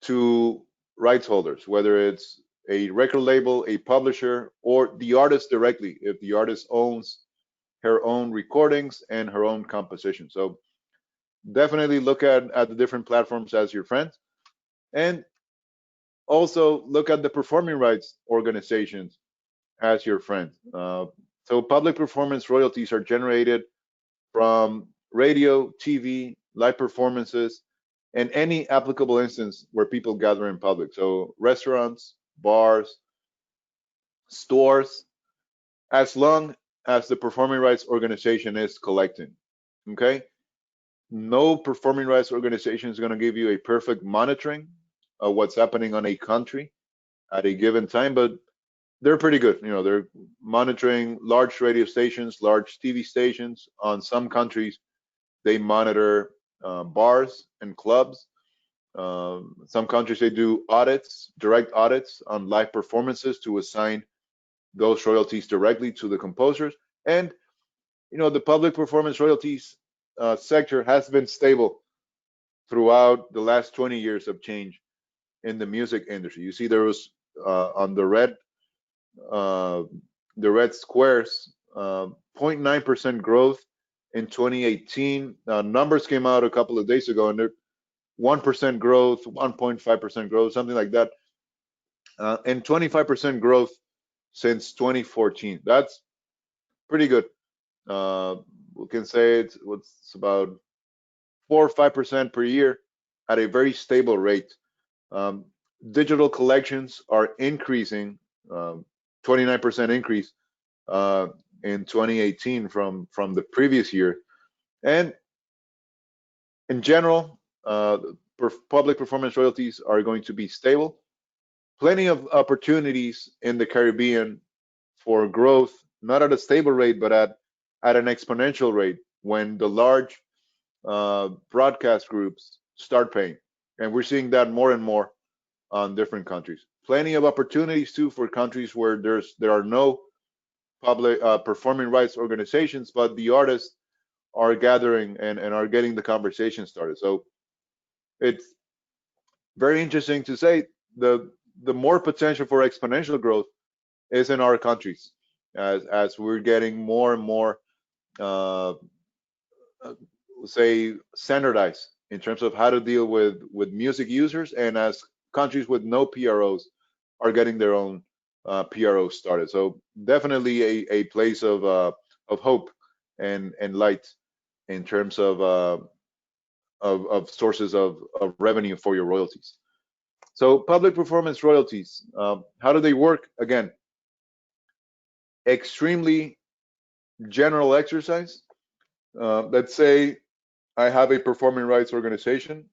to rights holders, whether it's a record label, a publisher, or the artist directly, if the artist owns her own recordings and her own composition. So definitely look at the different platforms as your friends, and also look at the performing rights organizations as your friend. So public performance royalties are generated from radio, TV, live performances, and any applicable instance where people gather in public. So restaurants, bars, stores, as long as the performing rights organization is collecting. Okay? No performing rights organization is going to give you a perfect monitoring of what's happening on a country at a given time, but they're pretty good. They're monitoring large radio stations, large TV stations. On some countries, they monitor bars and clubs. Some countries, they do audits, direct audits on live performances to assign those royalties directly to the composers. And the public performance royalties sector has been stable throughout the last 20 years of change in the music industry. You see there was on the red squares, 0.9% growth in 2018. Numbers came out a couple of days ago, and they're 1% growth, 1.5% growth, something like that, and 25% growth since 2014. That's pretty good. We can say it's about 4 or 5% per year at a very stable rate. Digital collections are increasing, 29% increase in 2018 from the previous year. And in general, public performance royalties are going to be stable. Plenty of opportunities in the Caribbean for growth, not at a stable rate, but at an exponential rate when the large broadcast groups start paying. And we're seeing that more and more on different countries. Plenty of opportunities too for countries where there are no public performing rights organizations, but the artists are gathering and are getting the conversation started. So it's very interesting to say the more potential for exponential growth is in our countries as we're getting more and more say standardized in terms of how to deal with music users, and as countries with no PROs are getting their own PROs started. So definitely a place of hope and light in terms of sources of revenue for your royalties. So public performance royalties, how do they work? Again, extremely general exercise. Let's say I have a performing rights organization,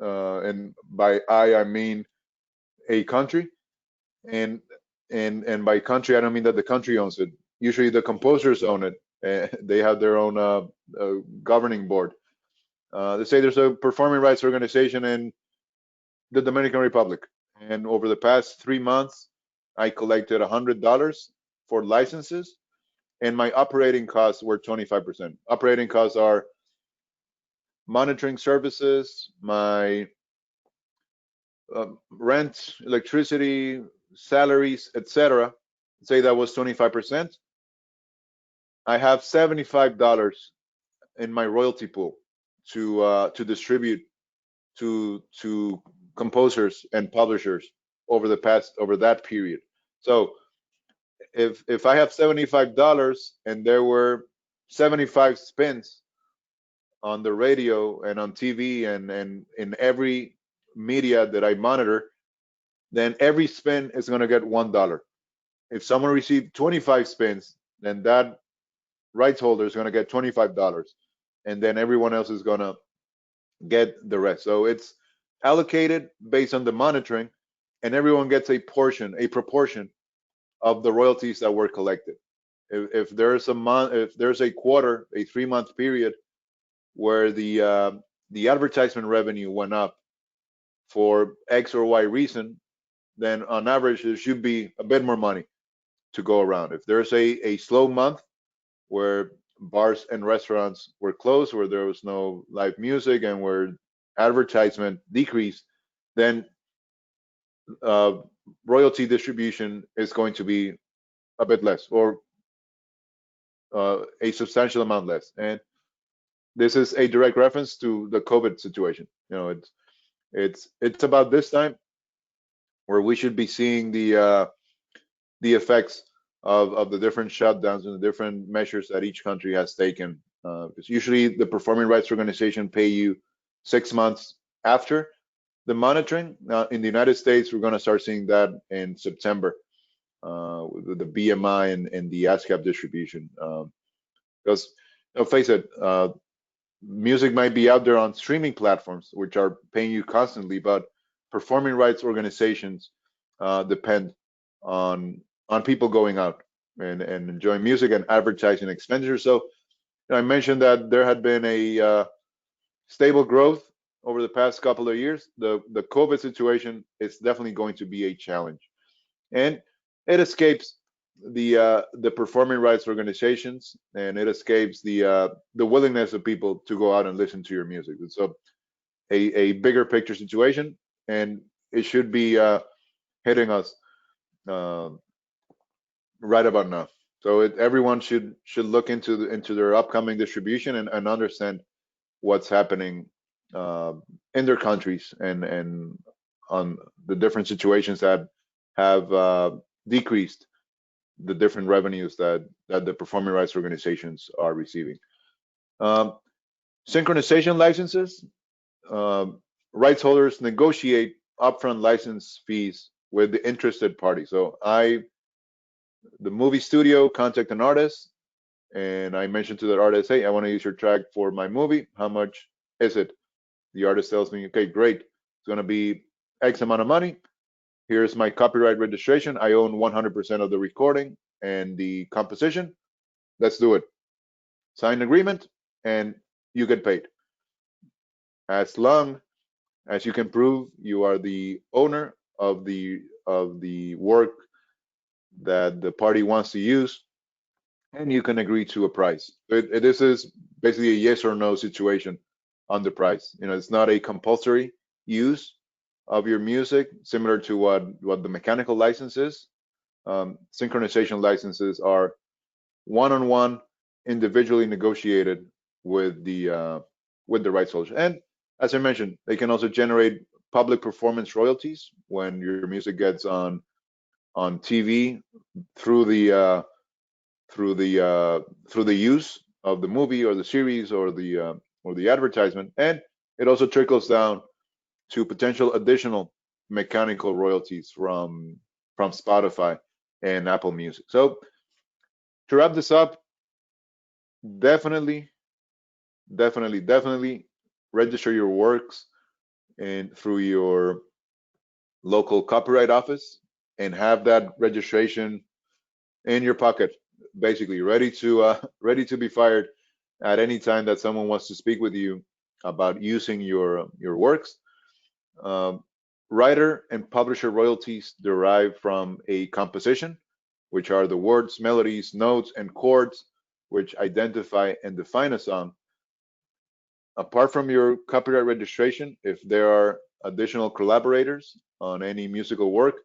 and by I mean a country, and by country I don't mean that the country owns it. Usually the composers own it. They have their own governing board. Let's say there's a performing rights organization in the Dominican Republic, and over the past 3 months, I collected $100 for licenses, and my operating costs were 25%. Operating costs are monitoring services, my rent, electricity, salaries, etc. Say that was 25%. I have $75 in my royalty pool to distribute to composers and publishers over that period. So if I have $75 and there were 75 spins on the radio and on TV and in every media that I monitor, then every spin is going to get $1. If someone received 25 spins, then that rights holder is going to get $25, and then everyone else is going to get the rest. So it's allocated based on the monitoring, and everyone gets a proportion of the royalties that were collected. If there's a quarter, a 3-month period where the advertisement revenue went up for X or Y reason, then on average there should be a bit more money to go around. If there's a slow month where bars and restaurants were closed, where there was no live music, and where advertisement decreased, then royalty distribution is going to be a bit less, or a substantial amount less. And this is a direct reference to the COVID situation. You know, it's about this time where we should be seeing the effects of the different shutdowns and the different measures that each country has taken. Because usually the performing rights organization pay you 6 months after the monitoring. In the United States, we're going to start seeing that in September with the BMI and the ASCAP distribution. Because, face it, music might be out there on streaming platforms, which are paying you constantly, but performing rights organizations depend on people going out and enjoying music and advertising expenditure. So I mentioned that there had been a stable growth over the past couple of years. The COVID situation is definitely going to be a challenge, and it escapes the performing rights organizations, and it escapes the willingness of people to go out and listen to your music. It's a bigger picture situation, and should be hitting us uh, right about now. So everyone should look into their upcoming distribution and understand what's happening uh, in their countries and on the different situations that have decreased the different revenues that the performing rights organizations are receiving. Um, Synchronization licenses, um, rights holders negotiate upfront license fees with the interested party. So the movie studio, contact an artist, and I mentioned to that artist, hey, I want to use your track for my movie. How much is it? The artist tells me, okay, great. It's going to be X amount of money. Here's my copyright registration. I own 100% of the recording and the composition. Let's do it. Sign agreement, and you get paid. As long as you can prove you are the owner of the work that the party wants to use, and you can agree to a price. This is basically a yes or no situation on the price. It's not a compulsory use of your music, similar to what the mechanical license is. Synchronization licenses are one-on-one, individually negotiated with the rights holder. And as I mentioned, they can also generate public performance royalties when your music gets on TV through through the use of the movie or the series or the advertisement, and it also trickles down to potential additional mechanical royalties from Spotify and Apple Music. So to wrap this up, definitely, definitely register your works and through your local copyright office and have that registration in your pocket, basically ready to be fired at any time that someone wants to speak with you about using your works. Um, Writer and publisher royalties derive from a composition, which are the words, melodies, notes, and chords which identify and define a song. Apart from your copyright registration, if there are additional collaborators on any musical work,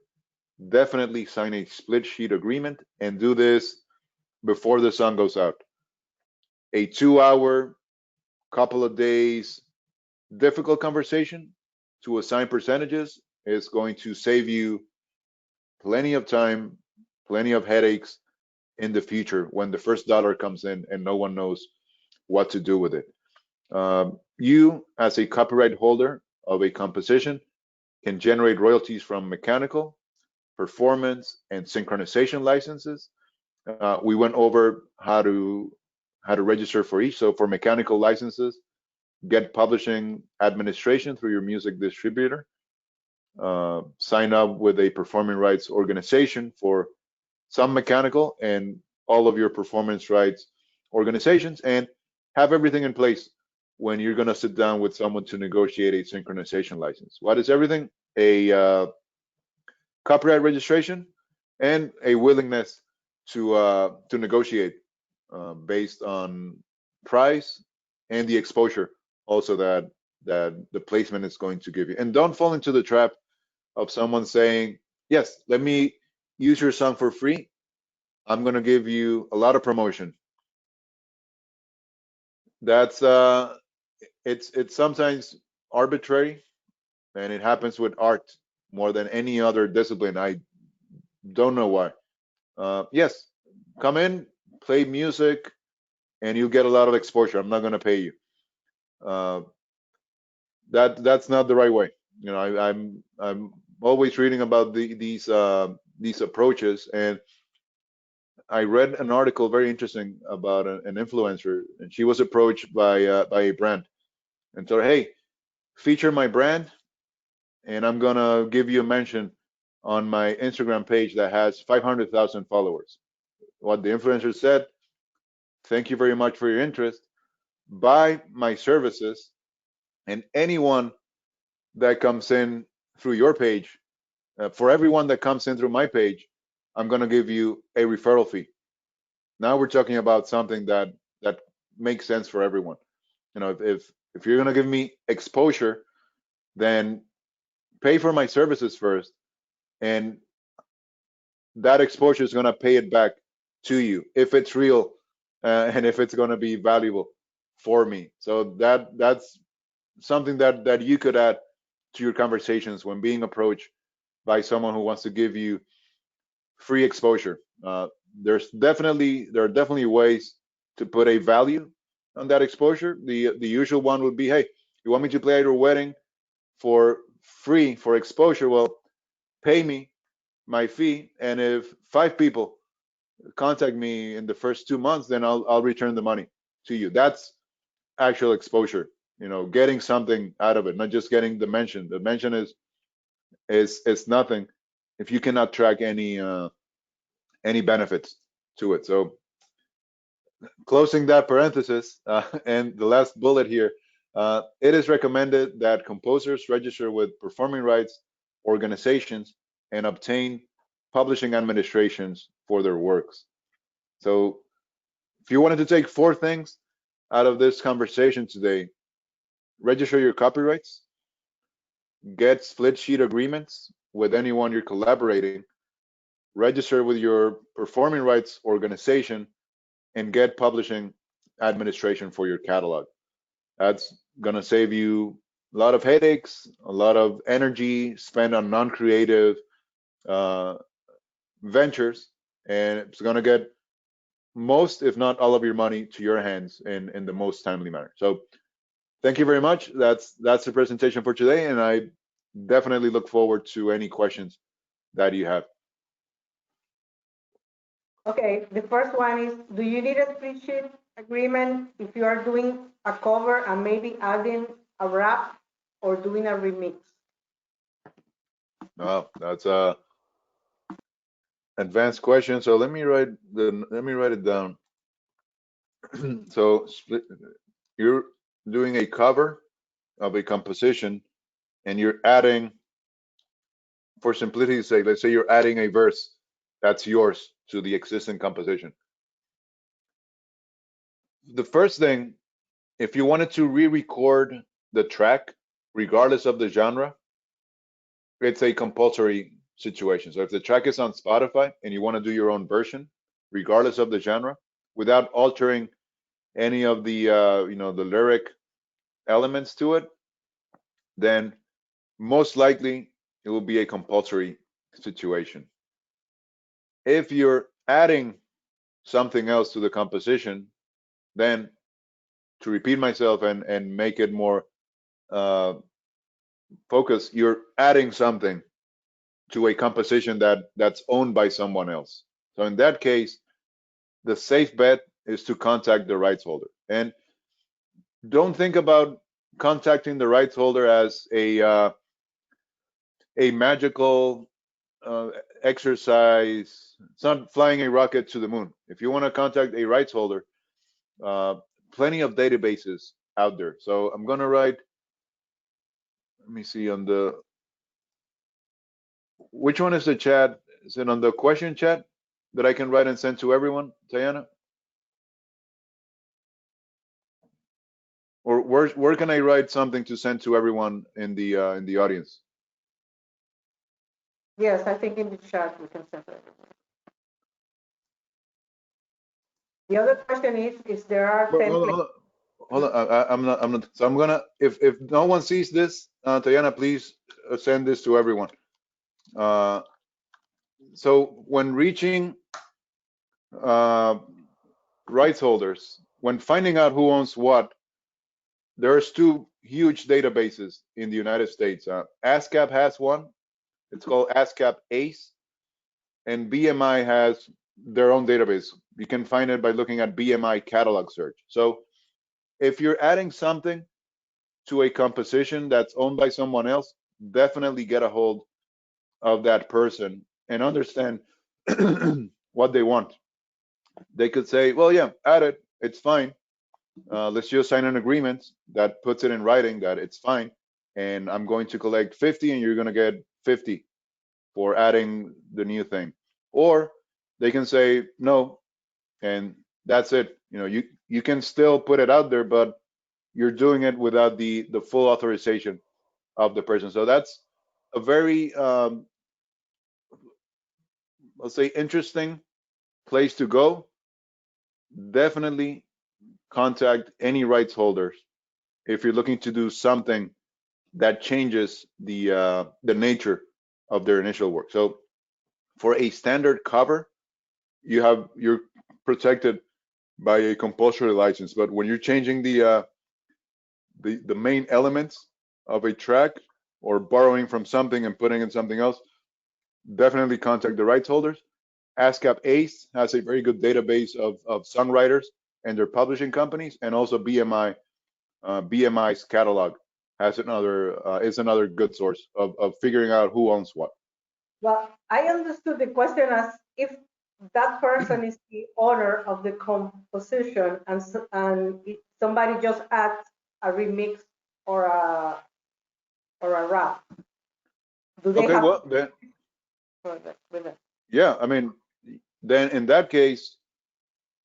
definitely sign a split sheet agreement and do this before the song goes out. A 2 hour, couple of days, difficult conversation to assign percentages is going to save you plenty of time, plenty of headaches in the future when the first dollar comes in and no one knows what to do with it. You, as a copyright holder of a composition, can generate royalties from mechanical, performance, and synchronization licenses. We went over how to register for each. So for mechanical licenses, get publishing administration through your music distributor. Sign up with a performing rights organization for some mechanical and all of your performance rights organizations, and have everything in place when you're going to sit down with someone to negotiate a synchronization license. What is everything? A copyright registration and a willingness to negotiate based on price and the exposure also that the placement is going to give you. And don't fall into the trap of someone saying, yes, let me use your song for free. I'm going to give you a lot of promotion. That's it's sometimes arbitrary, and it happens with art more than any other discipline. I don't know why. Yes, come in, play music, and you get a lot of exposure. I'm not going to pay you. Uh, that's not the right way. I'm always reading about these approaches, and I read an article very interesting about an influencer, and she was approached by a brand and told, "Hey, feature my brand, and I'm gonna give you a mention on my Instagram page that has 500,000 followers." What the influencer said: "Thank you very much for your interest. Buy my services, and anyone that comes in through your page, for everyone that comes in through my page, I'm gonna give you a referral fee." Now we're talking about something that makes sense for everyone. If you're gonna give me exposure, then pay for my services first, and that exposure is going to pay it back to you if it's real, and if it's going to be valuable for me. So that's something that you could add to your conversations when being approached by someone who wants to give you free exposure. There are definitely ways to put a value on that exposure. The usual one would be, hey, you want me to play at your wedding for free for exposure? Well, pay me my fee, and if 5 people contact me in the first 2 months, then I'll return the money to you. That's actual exposure. Getting something out of it, not just getting the mention. The mention is nothing if you cannot track any benefits to it. So closing that parenthesis, and the last bullet here, it is recommended that composers register with performing rights organizations and obtain publishing administrations for their works. So if you wanted to take 4 things out of this conversation today: register your copyrights, get split sheet agreements with anyone you're collaborating, register with your performing rights organization, and get publishing administration for your catalog. That's going to save you a lot of headaches, a lot of energy spent on non-creative uh, ventures, and it's going to get most, if not all of your money to your hands in the most timely manner. So thank you very much. That's the presentation for today, and I definitely look forward to any questions that you have. Okay, the first one is, do you need a spreadsheet agreement if you are doing a cover and maybe adding a rap or doing a remix? Oh, that's a advanced question. So let me write it down. So you're doing a cover of a composition, and you're adding, for simplicity's sake, let's say you're adding a verse that's yours to the existing composition. The first thing, if you wanted to re-record the track, regardless of the genre, it's a compulsory situation. So if the track is on Spotify and you want to do your own version, regardless of the genre, without altering any of the the lyric elements to it, then most likely it will be a compulsory situation. If you're adding something else to the composition, then, to repeat myself and make it more uh, focused, you're adding something to a composition that's owned by someone else. So in that case, the safe bet is to contact the rights holder. And don't think about contacting the rights holder as a magical exercise. It's not flying a rocket to the moon. If you want to contact a rights holder, uh, plenty of databases out there. So I'm going to write, let me see, on the, which one is the chat? Is it on the question chat that I can write and send to everyone, Diana? Or where can I write something to send to everyone in the audience? Yes, I think in the chat we can send it. The other question is there are Well, templates? hold on. I'm not. So I'm gonna. If no one sees this, Diana, please send this to everyone. Uh, so when reaching uh, rights holders, when finding out who owns what, there's 2 huge databases in the United States. ASCAP has one. It's called ASCAP ACE, and BMI has their own database. You can find it by looking at BMI catalog search. So if you're adding something to a composition that's owned by someone else, definitely get a hold of that person and understand what they want. They could say, well, yeah, add it, it's fine. Let's just sign an agreement that puts it in writing that it's fine. And I'm going to collect 50 and you're going to get 50 for adding the new thing. Or they can say no, and that's it. You can still put it out there, but you're doing it without the full authorization of the person. So that's a very, let's say, interesting place to go, definitely contact any rights holders if you're looking to do something that changes the nature of their initial work. So for a standard cover, you're protected by a compulsory license. But when you're changing the main elements of a track or borrowing from something and putting in something else, definitely contact the rights holders. ASCAP ACE has a very good database of songwriters and their publishing companies, and also BMI's catalog has another is another good source of figuring out who owns what. Well, I understood the question as if that person is the owner of the composition and somebody just adds a remix or a rap. Do they Okay, have well then, with it? yeah, I mean, then in that case,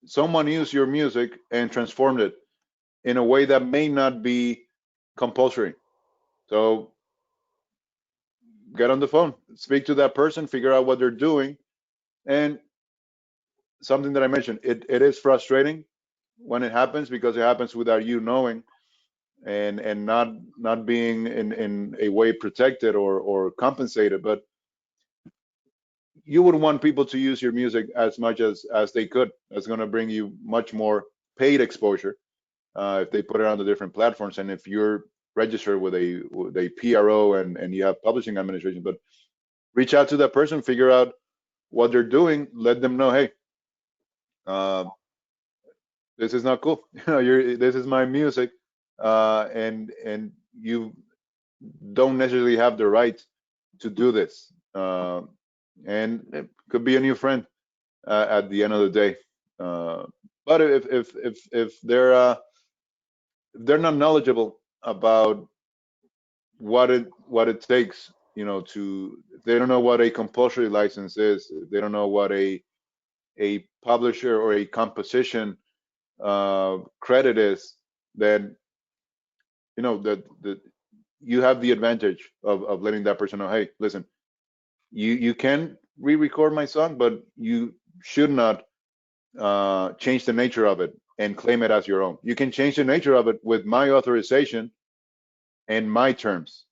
someone used your music and transformed it in a way that may not be compulsory. So get on the phone, speak to that person, figure out what they're doing, and something that I mentioned, it is frustrating when it happens because it happens without you knowing and not being in a way protected or compensated. But you would want people to use your music as much as they could. That's going to bring you much more paid exposure if they put it on the different platforms and if you're registered with a PRO and you have publishing administration. But reach out to that person, figure out what they're doing, let them know, hey, uh, this is not cool. This is my music, and you don't necessarily have the right to do this. And it could be a new friend at the end of the day. But if they're not knowledgeable about what it takes, to they don't know what a compulsory license is. They don't know what a publisher or a composition credit is. Then that you have the advantage of letting that person know, hey, listen, you can re-record my song, but you should not change the nature of it and claim it as your own. You can change the nature of it with my authorization and my terms,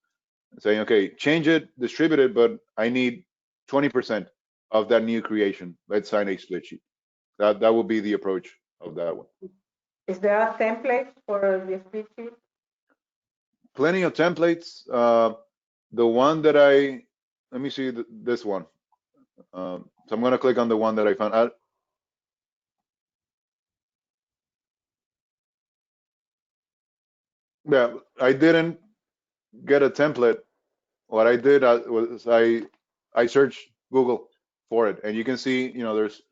saying, okay, change it, distribute it, but I need 20% of that new creation. Let's sign a split sheet. That would be the approach of that one. Is there a template for the split sheet? Plenty of templates. The one that let me see this one. So I'm going to click on the one that I found. Yeah, I didn't get a template. What I did was I searched Google for it, and you can see, there's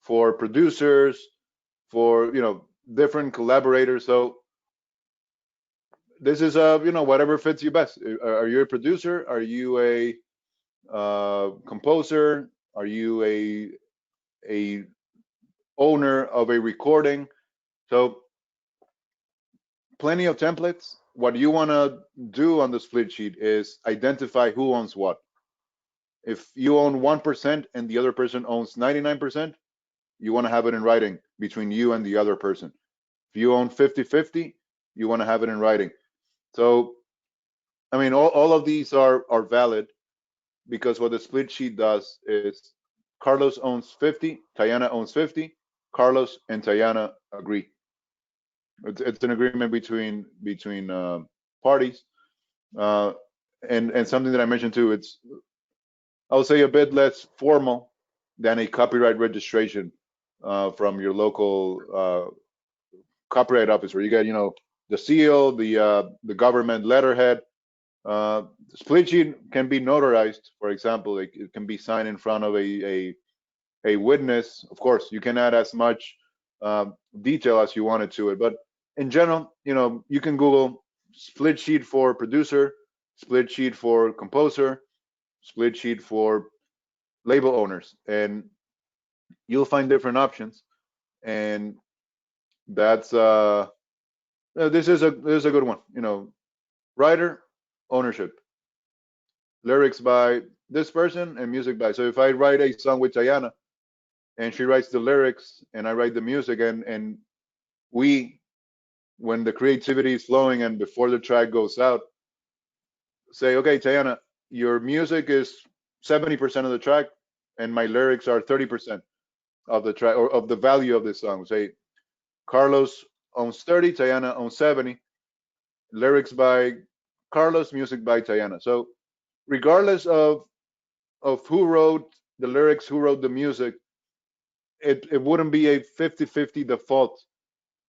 for producers, for different collaborators. So this is whatever fits you best. Are you a producer? Are you a composer? Are you a owner of a recording? So plenty of templates. What you want to do on the split sheet is identify who owns what. If you own 1% and the other person owns 99%, you want to have it in writing between you and the other person. If you own 50-50, you want to have it in writing. So, I mean, all of these are valid because what the split sheet does is Carlos owns 50, Tayana owns 50, Carlos and Tayana agree. It's an agreement between parties, uh, and something that I mentioned too. It's, I'll say, a bit less formal than a copyright registration from your local copyright office, where you get the seal, the government letterhead. Split sheet can be notarized. For example, it can be signed in front of a witness. Of course, you can add as much detail as you wanted to it, but in general, you can Google split sheet for producer, split sheet for composer, split sheet for label owners, and you'll find different options. And that's this is a good one. Writer ownership. lyrics by this person and music by. So if I write a song with Diana and she writes the lyrics and I write the music, and we, when the creativity is flowing and before the track goes out, say, okay, Diana, your music is 70% of the track and my lyrics are 30% of the track or of the value of this song. Say Carlos owns 30, Diana owns 70. Lyrics by Carlos, music by Diana. So regardless of who wrote the lyrics, who wrote the music, it wouldn't be a 50-50 default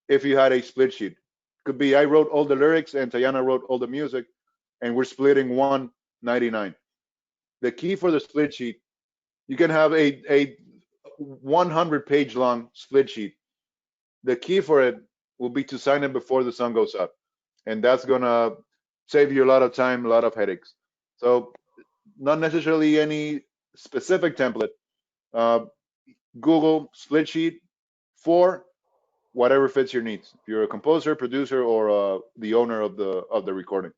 if you had a split sheet. Could be I wrote all the lyrics and Diana wrote all the music, and we're splitting 199. The key for the split sheet, you can have a 100-page long split sheet. The key for it will be to sign it before the sun goes up, and that's gonna save you a lot of time, a lot of headaches. So not necessarily any specific template. Uh, Google split sheet for whatever fits your needs. If you're a composer, producer, or the owner of the recording.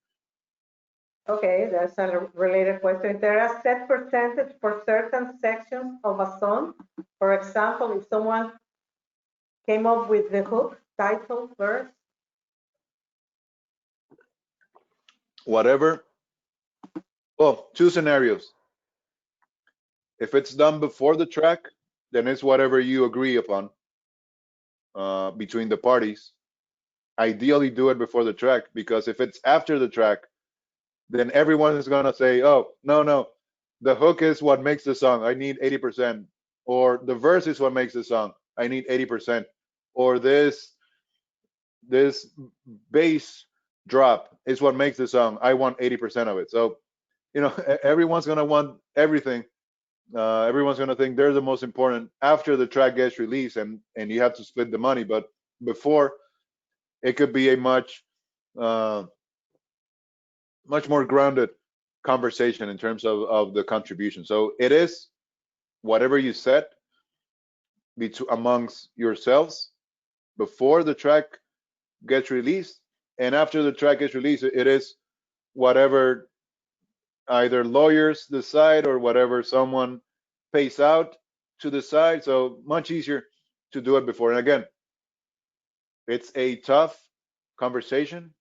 Okay, that's a related question. Is there a set percentage for certain sections of a song? For example, if someone came up with the hook, title, verse. Whatever. Well, two scenarios. If it's done before the track, then it's whatever you agree upon between the parties. Ideally, do it before the track, because if it's after the track, then everyone is gonna say, "Oh, no, no, the hook is what makes the song. I need 80%," or the verse is what makes the song. I need 80%, or this bass drop is what makes the song. I want 80% of it. So everyone's gonna want everything. Everyone's gonna think they're the most important after the track gets released, and you have to split the money. But before, it could be a uh, much more grounded conversation in terms of the contribution. So it is whatever you set amongst yourselves before the track gets released, and after the track gets released, it is whatever either lawyers decide or whatever someone pays out to decide. So much easier to do it before. And again, it's a tough conversation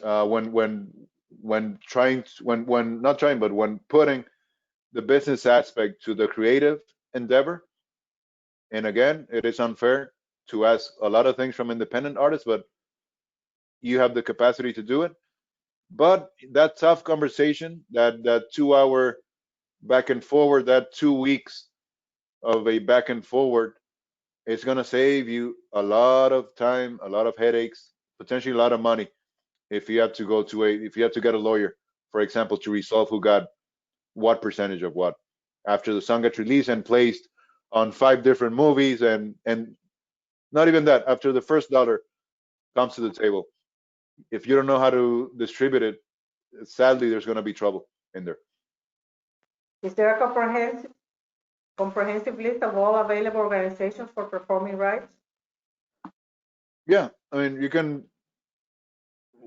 when trying to, when not trying, but when putting the business aspect to the creative endeavor. And again, it is unfair to ask a lot of things from independent artists, but you have the capacity to do it. But that tough conversation, that 2 hour back and forward, that 2 weeks of a back and forward, it's gonna save you a lot of time, a lot of headaches, potentially a lot of money if you have to if you have to get a lawyer, for example, to resolve who got what percentage of what after the song gets released and placed on 5 different movies, and not even that, after the first dollar comes to the table, if you don't know how to distribute it, sadly there's going to be trouble in there. Is there a comprehensive list of all available organizations for performing rights? Yeah, I mean, you can.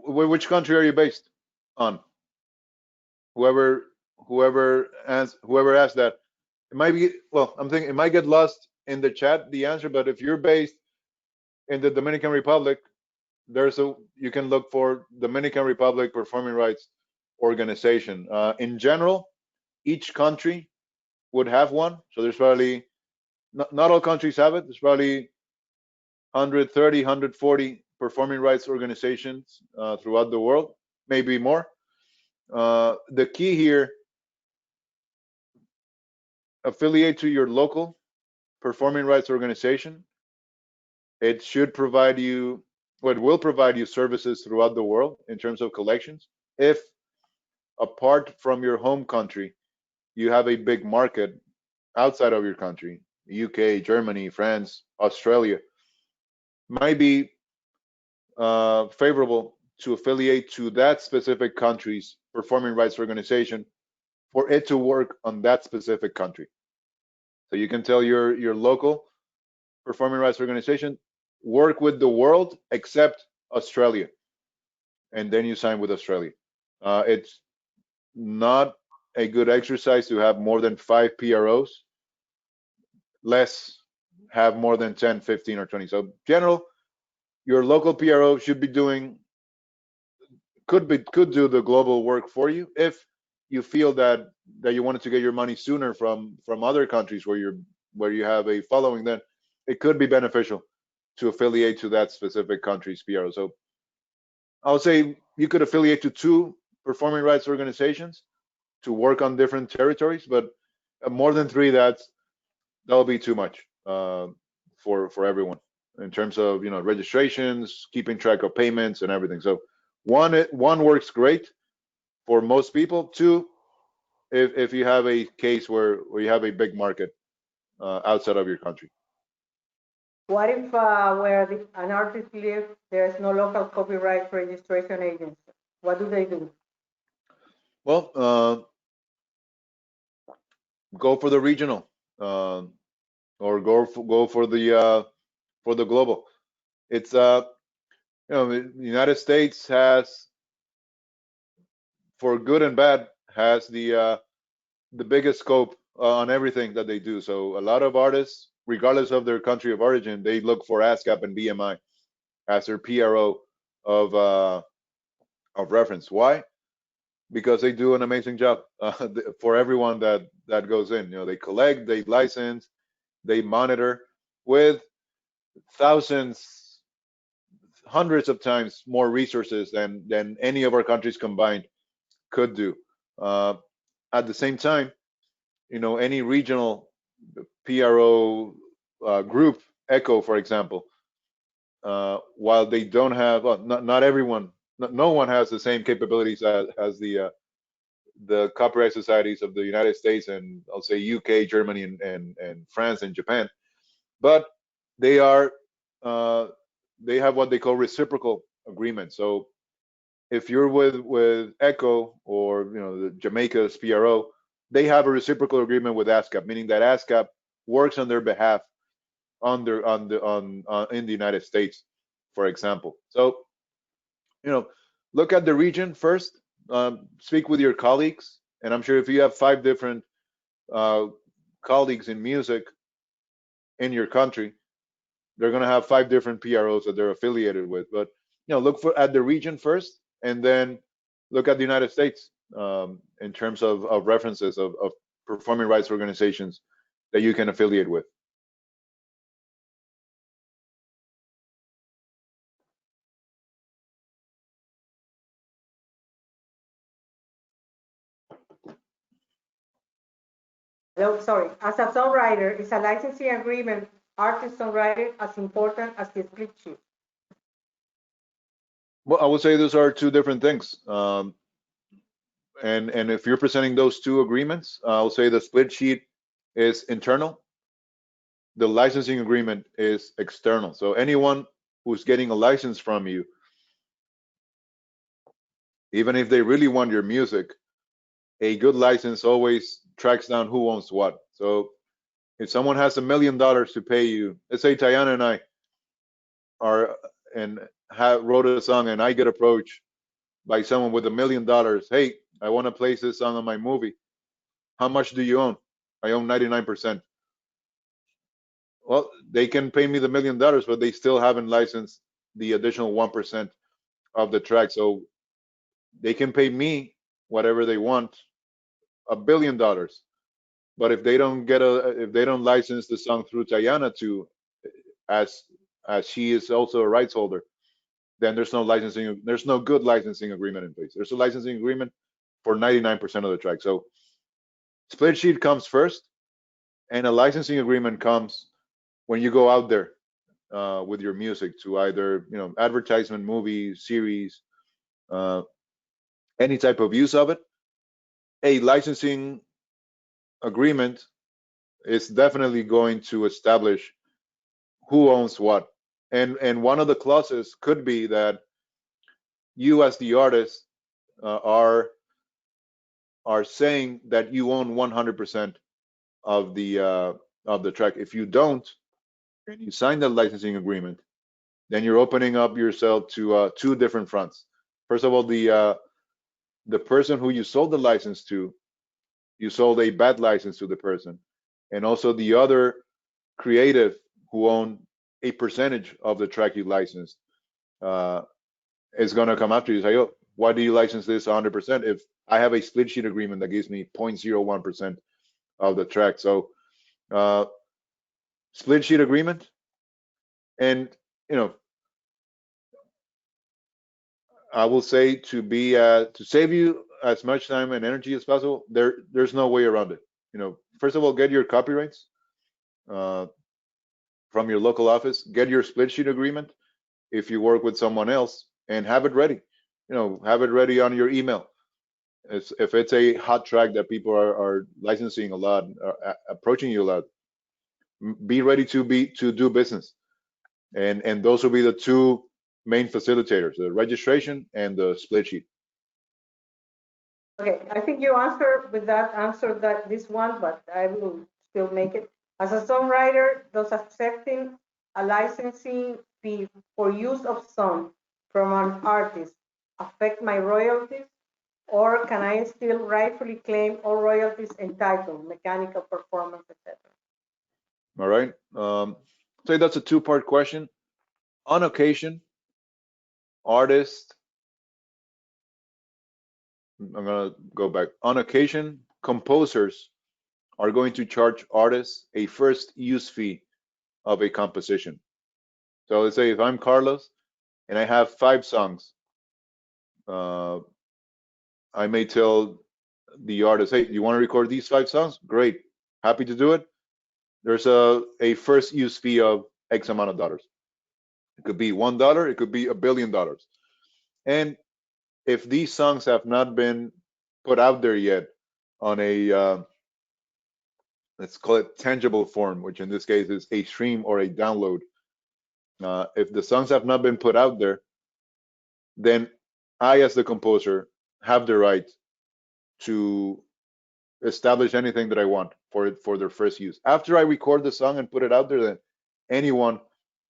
Which country are you based on? Whoever whoever asked that, it might be, well, I'm thinking it might get lost in the chat, the answer. But if you're based in the Dominican Republic, you can look for Dominican Republic Performing Rights Organization. In general, each country would have one. So there's probably not all countries have it. There's probably 130, 140 performing rights organizations throughout the world, maybe more. The key here, affiliate to your local performing rights organization. It should provide you, well, it will provide you services throughout the world in terms of collections. If apart from your home country, you have a big market outside of your country, UK, Germany, France, Australia, might be favorable to affiliate to that specific country's performing rights organization for it to work on that specific country. So you can tell your local performing rights organization, work with the world except Australia, and then you sign with Australia. It's not a good exercise to have more than 5 PROs, less have more than 10, 15, or 20. So general, your local PRO should be doing, could do the global work for you. If you feel that you wanted to get your money sooner from other countries where you have a following, then it could be beneficial to affiliate to that specific country's PRO. So I would say you could affiliate to 2 performing rights organizations to work on different territories, but more than 3, that'll be too much for everyone in terms of registrations, keeping track of payments, and everything. So one works great for most people. 2, if you have a case where you have a big market outside of your country. What if where an artist lives, there's no local copyright registration agency? What do they do? Well, go for the regional, or go for the global. It's the United States has, for good and bad, has the biggest scope on everything that they do. So a lot of artists, regardless of their country of origin, they look for ASCAP and BMI as their PRO of reference. Why? Because they do an amazing job for everyone that goes in. They collect, they license, they monitor with thousands, hundreds of times more resources than any of our countries combined could do. At the same time, any regional PRO group, ECHO, for example, while they don't have, well, not everyone, no one has the same capabilities as the copyright societies of the United States and I'll say UK, Germany, and France and Japan, but they are they have what they call reciprocal agreements. So if you're with ECHO or the Jamaica's PRO, they have a reciprocal agreement with ASCAP, meaning that ASCAP works on their behalf in the United States, for example. So look at the region first. Speak with your colleagues, and I'm sure if you have 5 different colleagues in music in your country, they're going to have 5 different PROs that they're affiliated with. But look at the region first, and then look at the United States in terms of references of performing rights organizations that you can affiliate with. Oh, sorry. As a songwriter, is a licensing agreement artist-songwriter as important as the split sheet? Well, I would say those are 2 different things. And if you're presenting those 2 agreements, I'll say the split sheet is internal. The licensing agreement is external. So anyone who's getting a license from you, even if they really want your music, a good license always tracks down who owns what. So if someone has $1 million to pay you, let's say Tayana and I are and wrote a song, and I get approached by someone with $1 million. Hey, I want to place this song on my movie. How much do you own? I own 99%. Well, they can pay me the $1 million, but they still haven't licensed the additional 1% of the track. So they can pay me whatever they want, $1 billion. But if they don't license the song through Tayana to, as she is also a rights holder, then there's no good licensing agreement in place. There's a licensing agreement for 99% of the track. So split sheet comes first, and a licensing agreement comes when you go out there with your music to either advertisement, movie, series, any type of use of it. A licensing agreement is definitely going to establish who owns what, and one of the clauses could be that you as the artist are saying that you own 100% of the track. If you don't, and you sign the licensing agreement, then you're opening up yourself to 2 different fronts. First of all, the person who you sold the license to, you sold a bad license to the person, and also the other creative who own a percentage of the track you licensed uh, is going to come after you and say, oh, why do you license this 100% if I have a split sheet agreement that gives me 0.01% of the track? So uh, split sheet agreement, and you know, I will say to save you as much time and energy as possible. There's no way around it. You know, first of all, get your copyrights uh, from your local office. Get your split sheet agreement if you work with someone else, and have it ready. You know, have it ready on your email. If it's a hot track that people are licensing a lot, approaching you a lot, be ready to do business. And those will be the two main facilitators: the registration and the split sheet. Okay, I think you answered that this one, but I will still make it. As a songwriter, does accepting a licensing fee for use of song from an artist affect my royalties, or can I still rightfully claim all royalties entitled, mechanical performance, etc.? All right. So that's a two-part question. On occasion, artists, I'm gonna go back. On occasion, composers are going to charge artists a first use fee of a composition. So let's say if I'm Carlos and I have 5 songs, uh, I may tell the artist, hey, you want to record these 5 songs? Great, happy to do it. There's a first use fee of X amount of dollars. It could be $1, it could be $1 billion. And if these songs have not been put out there yet on a let's call it tangible form, which in this case is a stream or a download, if the songs have not been put out there, then I, as the composer, have the right to establish anything that I want for their first use. After I record the song and put it out there, then anyone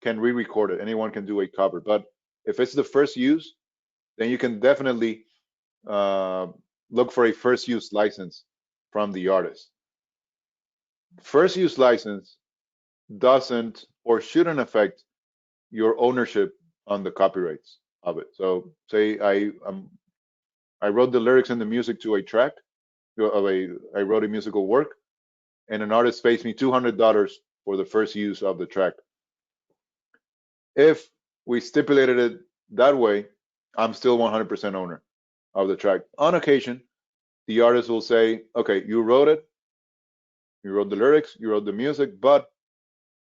can re-record it. Anyone can do a cover. But if it's the first use, then you can definitely uh, look for a first use license from the artist. First use license doesn't or shouldn't affect your ownership on the copyrights of it. So say I wrote the lyrics and the music to a track of a I wrote a musical work, and an artist pays me $200 for the first use of the track. If we stipulated it that way, I'm still 100% owner of the track. On occasion, the artist will say, okay, you wrote it, you wrote the lyrics, you wrote the music, but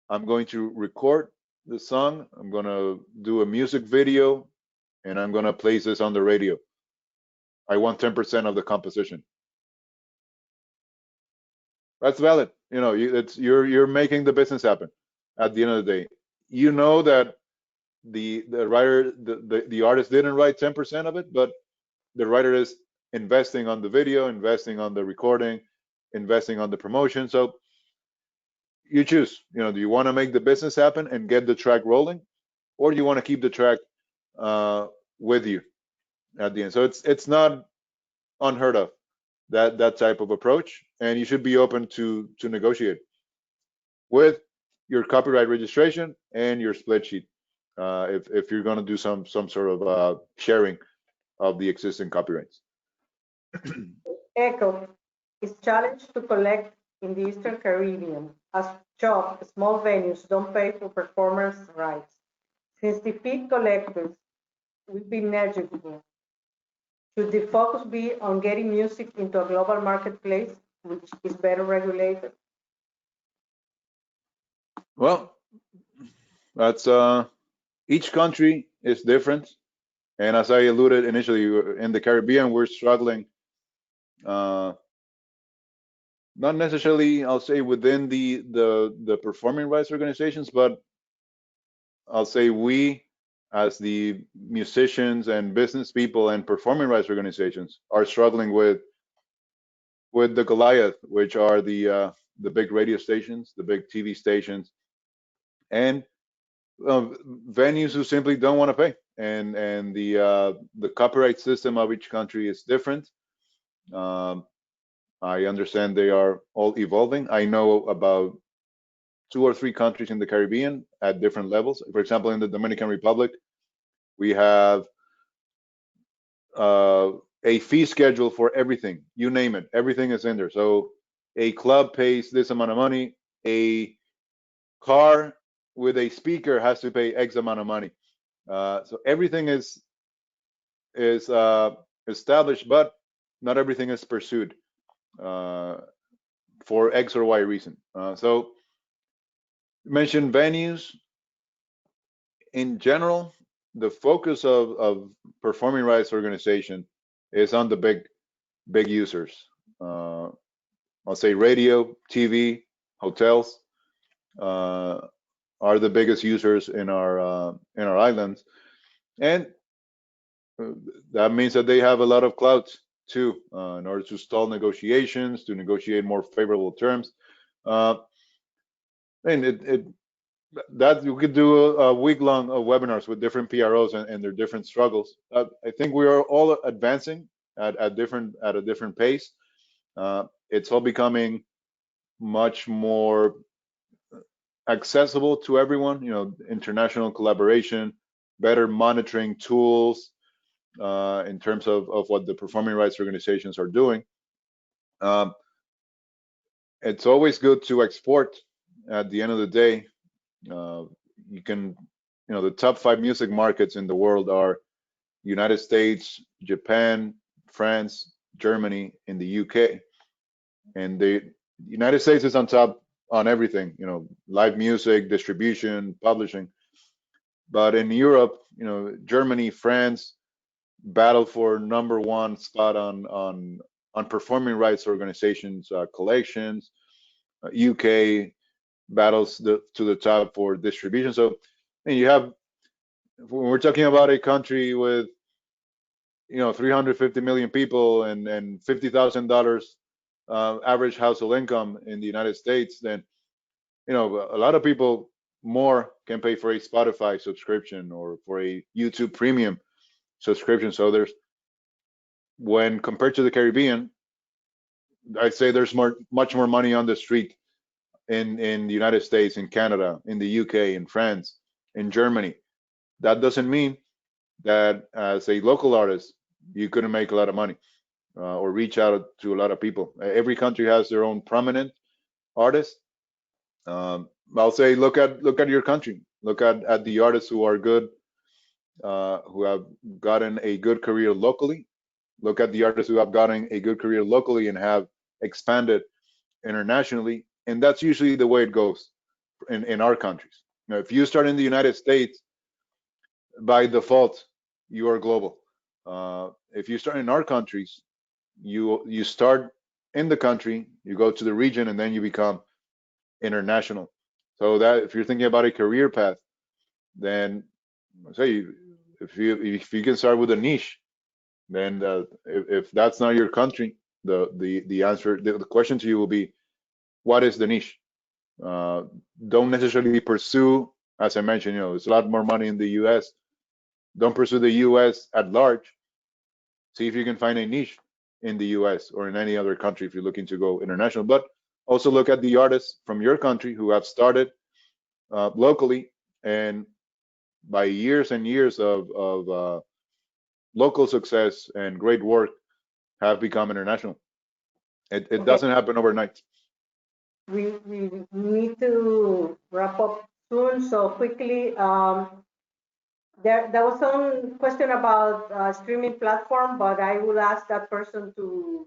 I'm going to record the song, I'm going to do a music video, and I'm going to place this on the radio. I want 10% of the composition. That's valid. You know, you're making the business happen at the end of the day. You know that the writer, the artist didn't write 10% of it, but the writer is investing on the video, investing on the recording, investing on the promotion. So you choose. You know, do you want to make the business happen and get the track rolling, or do you want to keep the track uh, with you at the end? So it's not unheard of, that type of approach, and you should be open to negotiate with your copyright registration and your split sheet if you're going to do some sort of sharing of the existing copyrights. Echo is challenged to collect in the Eastern Caribbean as small venues don't pay for performance rights. Since the fee collectors will be negligible, should the focus be on getting music into a global marketplace, which is better regulated? Well, that's each country is different, and as I alluded initially, in the Caribbean, we're struggling. Uh, Not necessarily, I'll say, within the performing rights organizations, but I'll say we, as the musicians and business people and performing rights organizations, are struggling with the Goliath, which are the big radio stations, the big TV stations, and venues who simply don't want to pay. and the copyright system of each country is different. Um, I understand they are all evolving. I know about 2 or 3 countries in the Caribbean at different levels. For example, in the Dominican Republic, we have uh, a fee schedule for everything. You name it, everything is in there. So a club pays this amount of money. A car with a speaker has to pay X amount of money. So everything is established, but not everything is pursued uh, for X or Y reason. So mention venues in general. The focus of performing rights organization is on the big users. Uh, I'll say radio, TV, hotels uh, are the biggest users in our islands, and that means that they have a lot of clout too in order to stall negotiations, to negotiate more favorable terms. Uh, and it that you could do a week long of webinars with different PROs and their different struggles. I think we are all advancing at a different pace. It's all becoming much more accessible to everyone. You know, international collaboration, better monitoring tools in terms of what the performing rights organizations are doing. Um, it's always good to export. At the end of the day, uh, you can, you know, the top 5 music markets in the world are United States, Japan, France, Germany, and the UK. And the United States is on top on everything, you know, live music, distribution, publishing. But in Europe, you know, Germany, France battle for #1 spot on performing rights organizations collections. UK battles to the top for distribution. So, and you have when we're talking about a country with 350 million people and $50,000 average household income in the United States, then a lot of people more can pay for a Spotify subscription or for a YouTube Premium subscription. So there's when compared to the Caribbean, I'd say there's much more money on the street in the United States, in Canada, in the UK, in France, in Germany. That doesn't mean that as a local artist you couldn't make a lot of money or reach out to a lot of people. Every country has their own prominent artists. I'll say look at your country. Look at the artists who are good, who have gotten a good career locally. Look at the artists who have gotten a good career locally and have expanded internationally. And that's usually the way it goes in our countries. If you start in the United States, by default, you are global. If you start in our countries, you start in the country, you go to the region, and then you become international. So that if you're thinking about a career path, then say if you can start with a niche, then if that's not your country, the answer the question to you will be, what is the niche? Uh, don't necessarily pursue, as I mentioned, there's a lot more money in the U.S. Don't pursue the U.S. at large. See if you can find a niche in the U.S. or in any other country if you're looking to go international. But also look at the artists from your country who have started locally, and by years and years of local success and great work have become international. It Okay, doesn't happen overnight. we need to wrap up soon. So quickly, there was some question about streaming platform, but I will ask that person to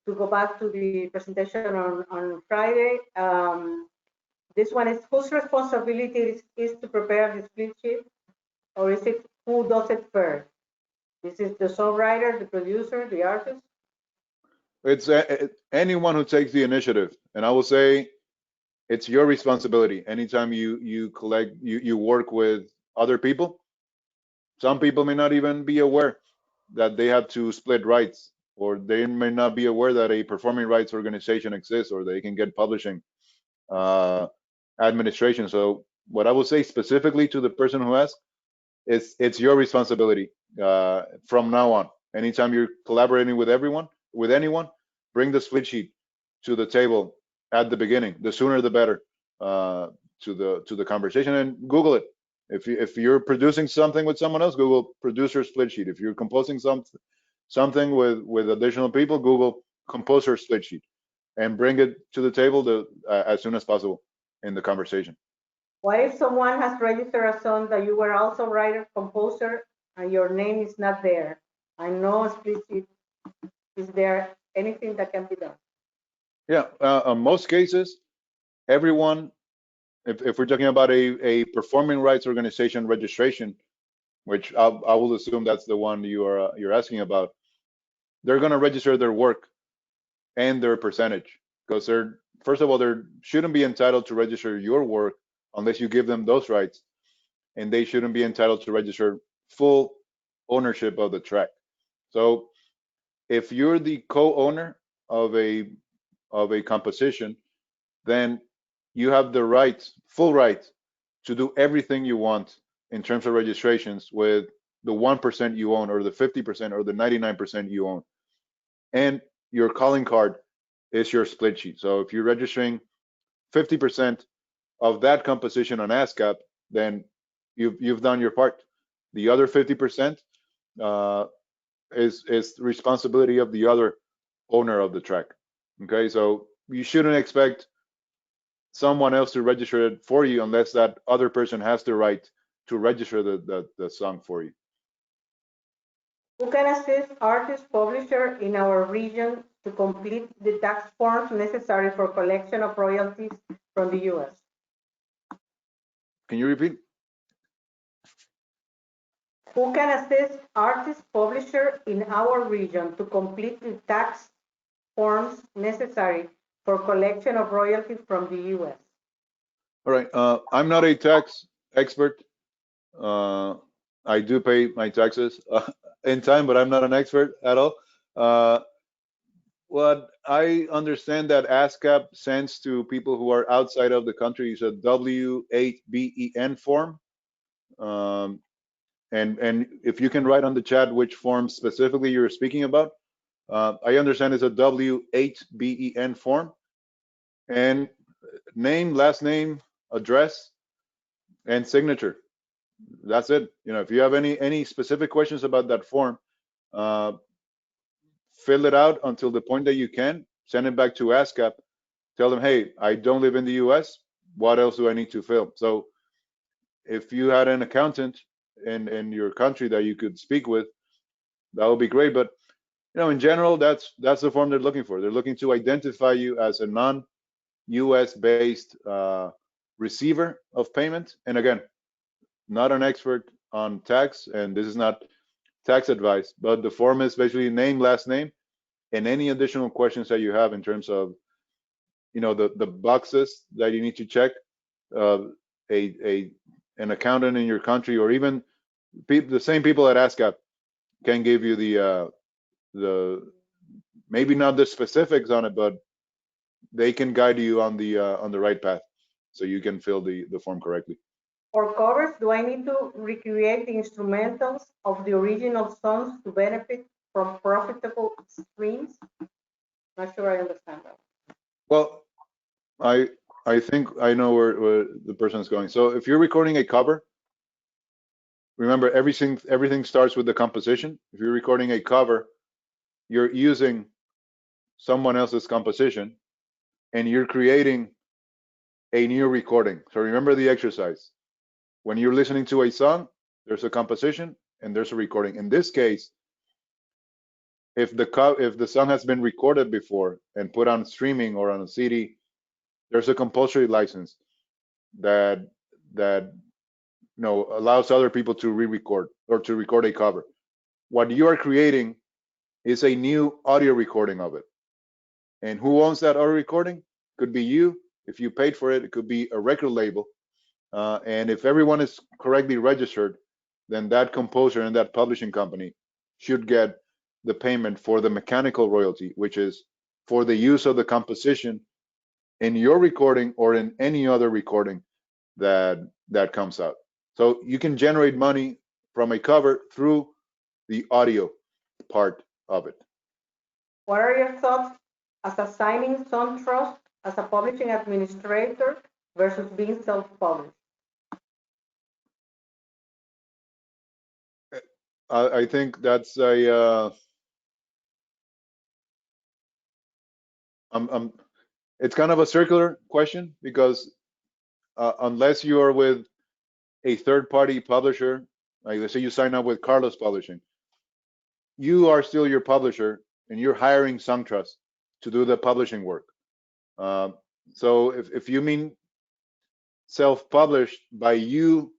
go back to the presentation on Friday. This one is whose responsibility is to prepare the split sheet, or is it who does it first? This is the songwriter, the producer, the artist. It's anyone who takes the initiative, and I will say it's your responsibility. Anytime you collect, you work with other people. Some people may not even be aware that they have to split rights, or they may not be aware that a performing rights organization exists, or they can get publishing uh, administration. So what I would say specifically to the person who asked, it's your responsibility from now on. Anytime you're collaborating with anyone, bring the split sheet to the table at the beginning. The sooner the better to the conversation, and Google it. If you're producing something with someone else, Google producer split sheet. If you're composing something with additional people, Google composer split sheet, and bring it to the table as soon as possible in the conversation. What if someone has registered a song that you were also writer, composer, and your name is not there? I know split sheet. Is there anything that can be done? Yeah, in most cases, everyone, if we're talking about a performing rights organization registration, which I will assume that's the one you're asking about, they're going to register their work and their percentage, because they're, first of all, they shouldn't be entitled to register your work unless you give them those rights, and they shouldn't be entitled to register full ownership of the track. So if you're the co-owner of a composition, then you have the right, full right, to do everything you want in terms of registrations with the 1% you own, or the 50%, or the 99% you own. And your calling card is your split sheet. So if you're registering 50% of that composition on ASCAP, then you've done your part. The other 50% is the responsibility of the other owner of the track. Okay, so you shouldn't expect someone else to register it for you unless that other person has the right to register the song for you. Who can assist artist publisher in our region to complete the tax forms necessary for collection of royalties from the U.S.? Can you repeat? Who can assist artist publisher in our region to complete the tax forms necessary for collection of royalties from the U.S.? All right. I'm not a tax expert. I do pay my taxes in time, but I'm not an expert at all. What I understand that ASCAP sends to people who are outside of the country is a W-8BEN form. And if you can write on the chat which form specifically you're speaking about, I understand it's a W-8BEN form. And name, last name, address, and signature. That's it. You know, if you have any specific questions about that form, fill it out until the point that you can, send it back to ASCAP, tell them, hey, I don't live in the US, what else do I need to fill? So if you had an accountant in your country that you could speak with, that would be great. But you know, in general, that's the form they're looking for. They're looking to identify you as a non-US based receiver of payment. And again, not an expert on tax, and this is not tax advice, but the form is basically name, last name, and any additional questions that you have in terms of, you know, the boxes that you need to check. An accountant in your country, or even the same people at ASCAP, can give you the maybe not the specifics on it, but they can guide you on the right path, so you can fill the form correctly. For covers, do I need to recreate the instrumentals of the original songs to benefit from profitable streams? Not sure I understand that. Well, I think I know where the person is going. So if you're recording a cover, remember everything starts with the composition. If you're recording a cover, you're using someone else's composition, and you're creating a new recording. So remember the exercise. When you're listening to a song, there's a composition and there's a recording. In this case, if the song has been recorded before and put on streaming or on a CD, there's a compulsory license that you know allows other people to re-record or to record a cover. What you are creating is a new audio recording of it. And who owns that audio recording? Could be you. If you paid for it, it could be a record label. And if everyone is correctly registered, then that composer and that publishing company should get the payment for the mechanical royalty, which is for the use of the composition in your recording or in any other recording that comes out. So you can generate money from a cover through the audio part of it. What are your thoughts as assigning some trust as a publishing administrator versus being self-published? I think that's a it's kind of a circular question because unless you are with a third-party publisher, like let's say you sign up with Carlos Publishing, you are still your publisher and you're hiring SongTrust to do the publishing work. So if you mean self-published by you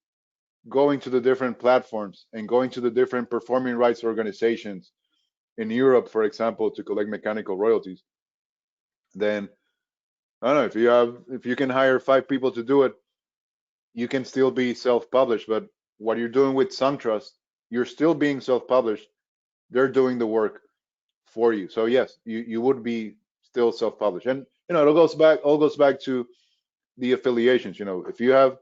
going to the different platforms and going to the different performing rights organizations in Europe, for example, to collect mechanical royalties, then I don't know if you can hire 5 people to do it, you can still be self-published. But what you're doing with SongTrust, you're still being self-published. They're doing the work for you. So yes, you would be still self-published. And it all goes back to the affiliations. If you have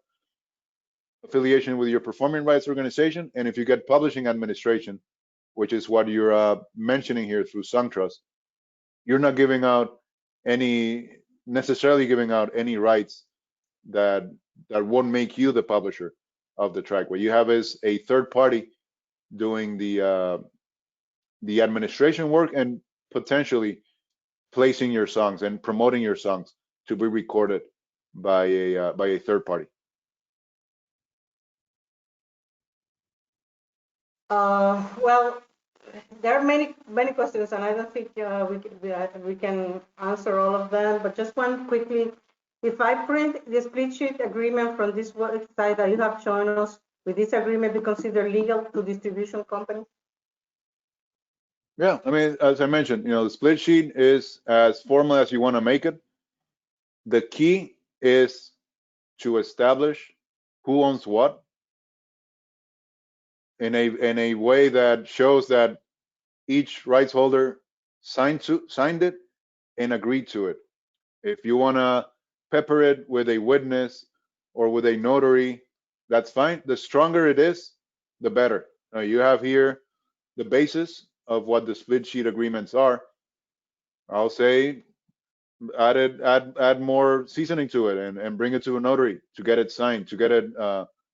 affiliation with your performing rights organization, and if you get publishing administration, which is what you're mentioning here through SongTrust, you're not necessarily giving out any rights that won't make you the publisher of the track. What you have is a third party doing the administration work and potentially placing your songs and promoting your songs to be recorded by a third party. Well, there are many questions, and I don't think we can answer all of them. But just one quickly: if I print the split sheet agreement from this website that you have shown us, will this agreement be considered legal to distribution companies? Yeah, I mean, as I mentioned, the split sheet is as formal as you want to make it. The key is to establish who owns what in a way that shows that each rights holder signed it and agreed to it. If you want to pepper it with a witness or with a notary, that's fine. The stronger it is, the better. Now, you have here the basis of what the split sheet agreements are. I'll say add more seasoning to it and bring it to a notary to get it signed, to get it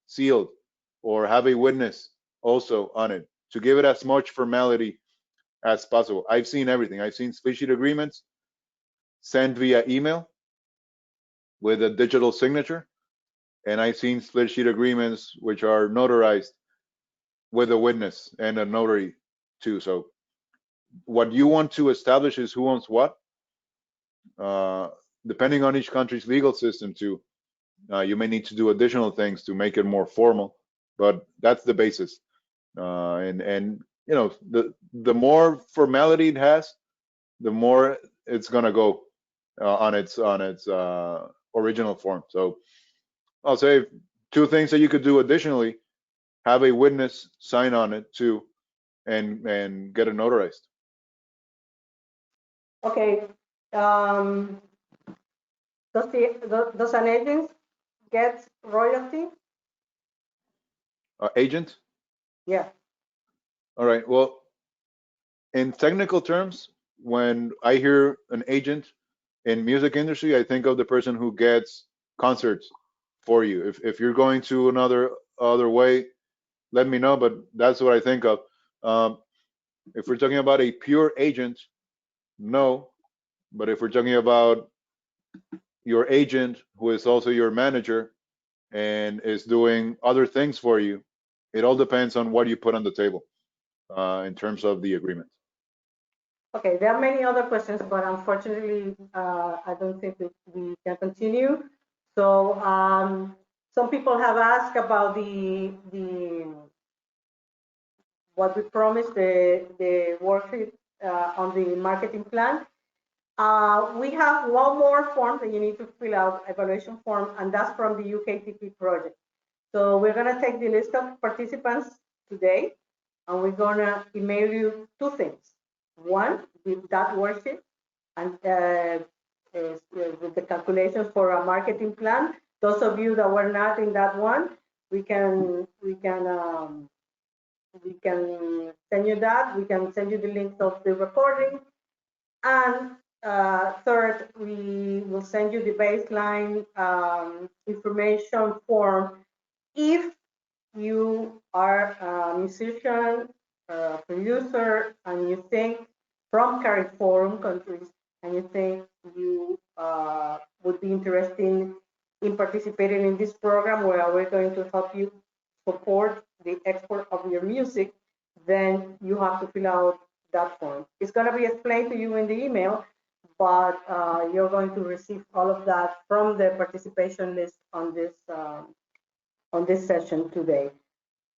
sealed, or have a witness also on it to give it as much formality as possible. I've seen everything. I've seen split sheet agreements sent via email with a digital signature, and I've seen split sheet agreements which are notarized with a witness and a notary too. So what you want to establish is who owns what. Depending on each country's legal system too, you may need to do additional things to make it more formal, but that's the basis. And the more formality it has, the more it's gonna go on its original form. So I'll say 2 things that you could do additionally: have a witness sign on it too, and get it notarized. Okay. Does an agent get royalty? Agent? Yeah. All right. Well, in technical terms, when I hear an agent in music industry, I think of the person who gets concerts for you. If you're going to another other way, let me know. But that's what I think of. If we're talking about a pure agent, no. But if we're talking about your agent who is also your manager and is doing other things for you, it all depends on what you put on the table in terms of the agreement. Okay, there are many other questions, but unfortunately, I don't think we can continue. So some people have asked about the what we promised, the worksheet on the marketing plan. We have one more form that you need to fill out, evaluation form, and that's from the UKTP project. So we're gonna take the list of participants today, and we're gonna email you 2 things. One, with that worksheet, and with the calculations for a marketing plan. Those of you that were not in that one, we can we can send you that. We can send you the links of the recording. And third, we will send you the baseline information form if you are a musician, a producer, and you think from CARIFORUM countries, and you think you would be interested in participating in this program where we're going to help you support the export of your music, then you have to fill out that form. It's going to be explained to you in the email, but you're going to receive all of that from the participation list on this session today.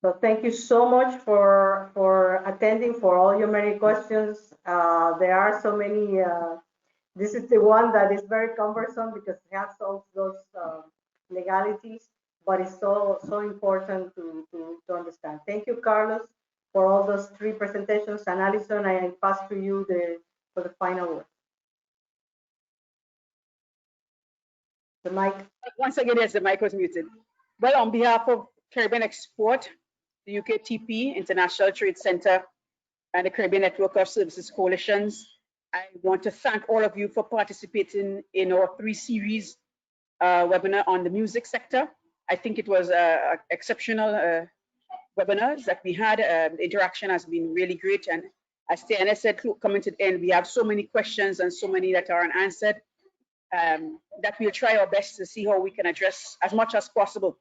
So thank you so much for attending, for all your many questions. There are so many. This is the one that is very cumbersome because it has all those legalities, but it's so important to understand. Thank you, Carlos, for all those three presentations. And Alison, I pass to you for the final word. The mic. Once again, yes, the mic was muted. Well, on behalf of Caribbean Export, the UKTP, International Trade Center, and the Caribbean Network of Services Coalitions, I want to thank all of you for participating in our 3-series webinar on the music sector. I think it was exceptional webinars that we had. The interaction has been really great. And as Tiana said, coming to the end, we have so many questions and so many that are unanswered that we'll try our best to see how we can address as much as possible.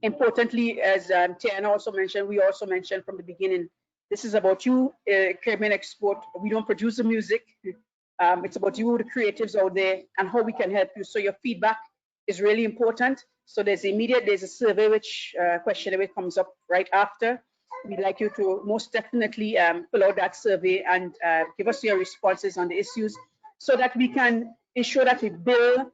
Importantly, as Tiana also mentioned, we also mentioned from the beginning, this is about you, Caribbean Export. We don't produce the music. It's about you, the creatives out there, and how we can help you. So your feedback is really important. So there's a survey which questionnaire comes up right after. We'd like you to most definitely fill out that survey and give us your responses on the issues so that we can ensure that we build,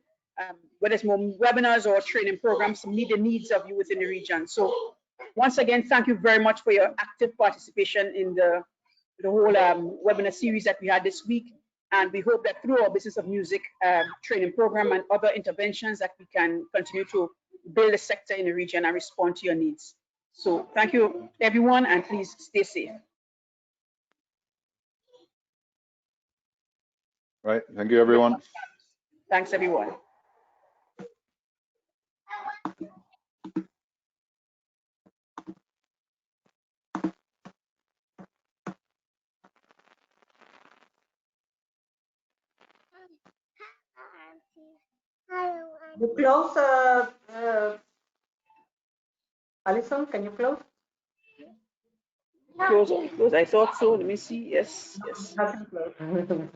whether it's more webinars or training programs to meet the needs of you within the region. So once again, thank you very much for your active participation in the whole webinar series that we had this week. And we hope that through our Business of Music training program and other interventions that we can continue to build a sector in the region and respond to your needs. So thank you, everyone, and please stay safe. Right. Thank you, everyone. Thanks, everyone. You close, Alison, can you close? Close. I thought so. Let me see. Yes. Hasn't closed.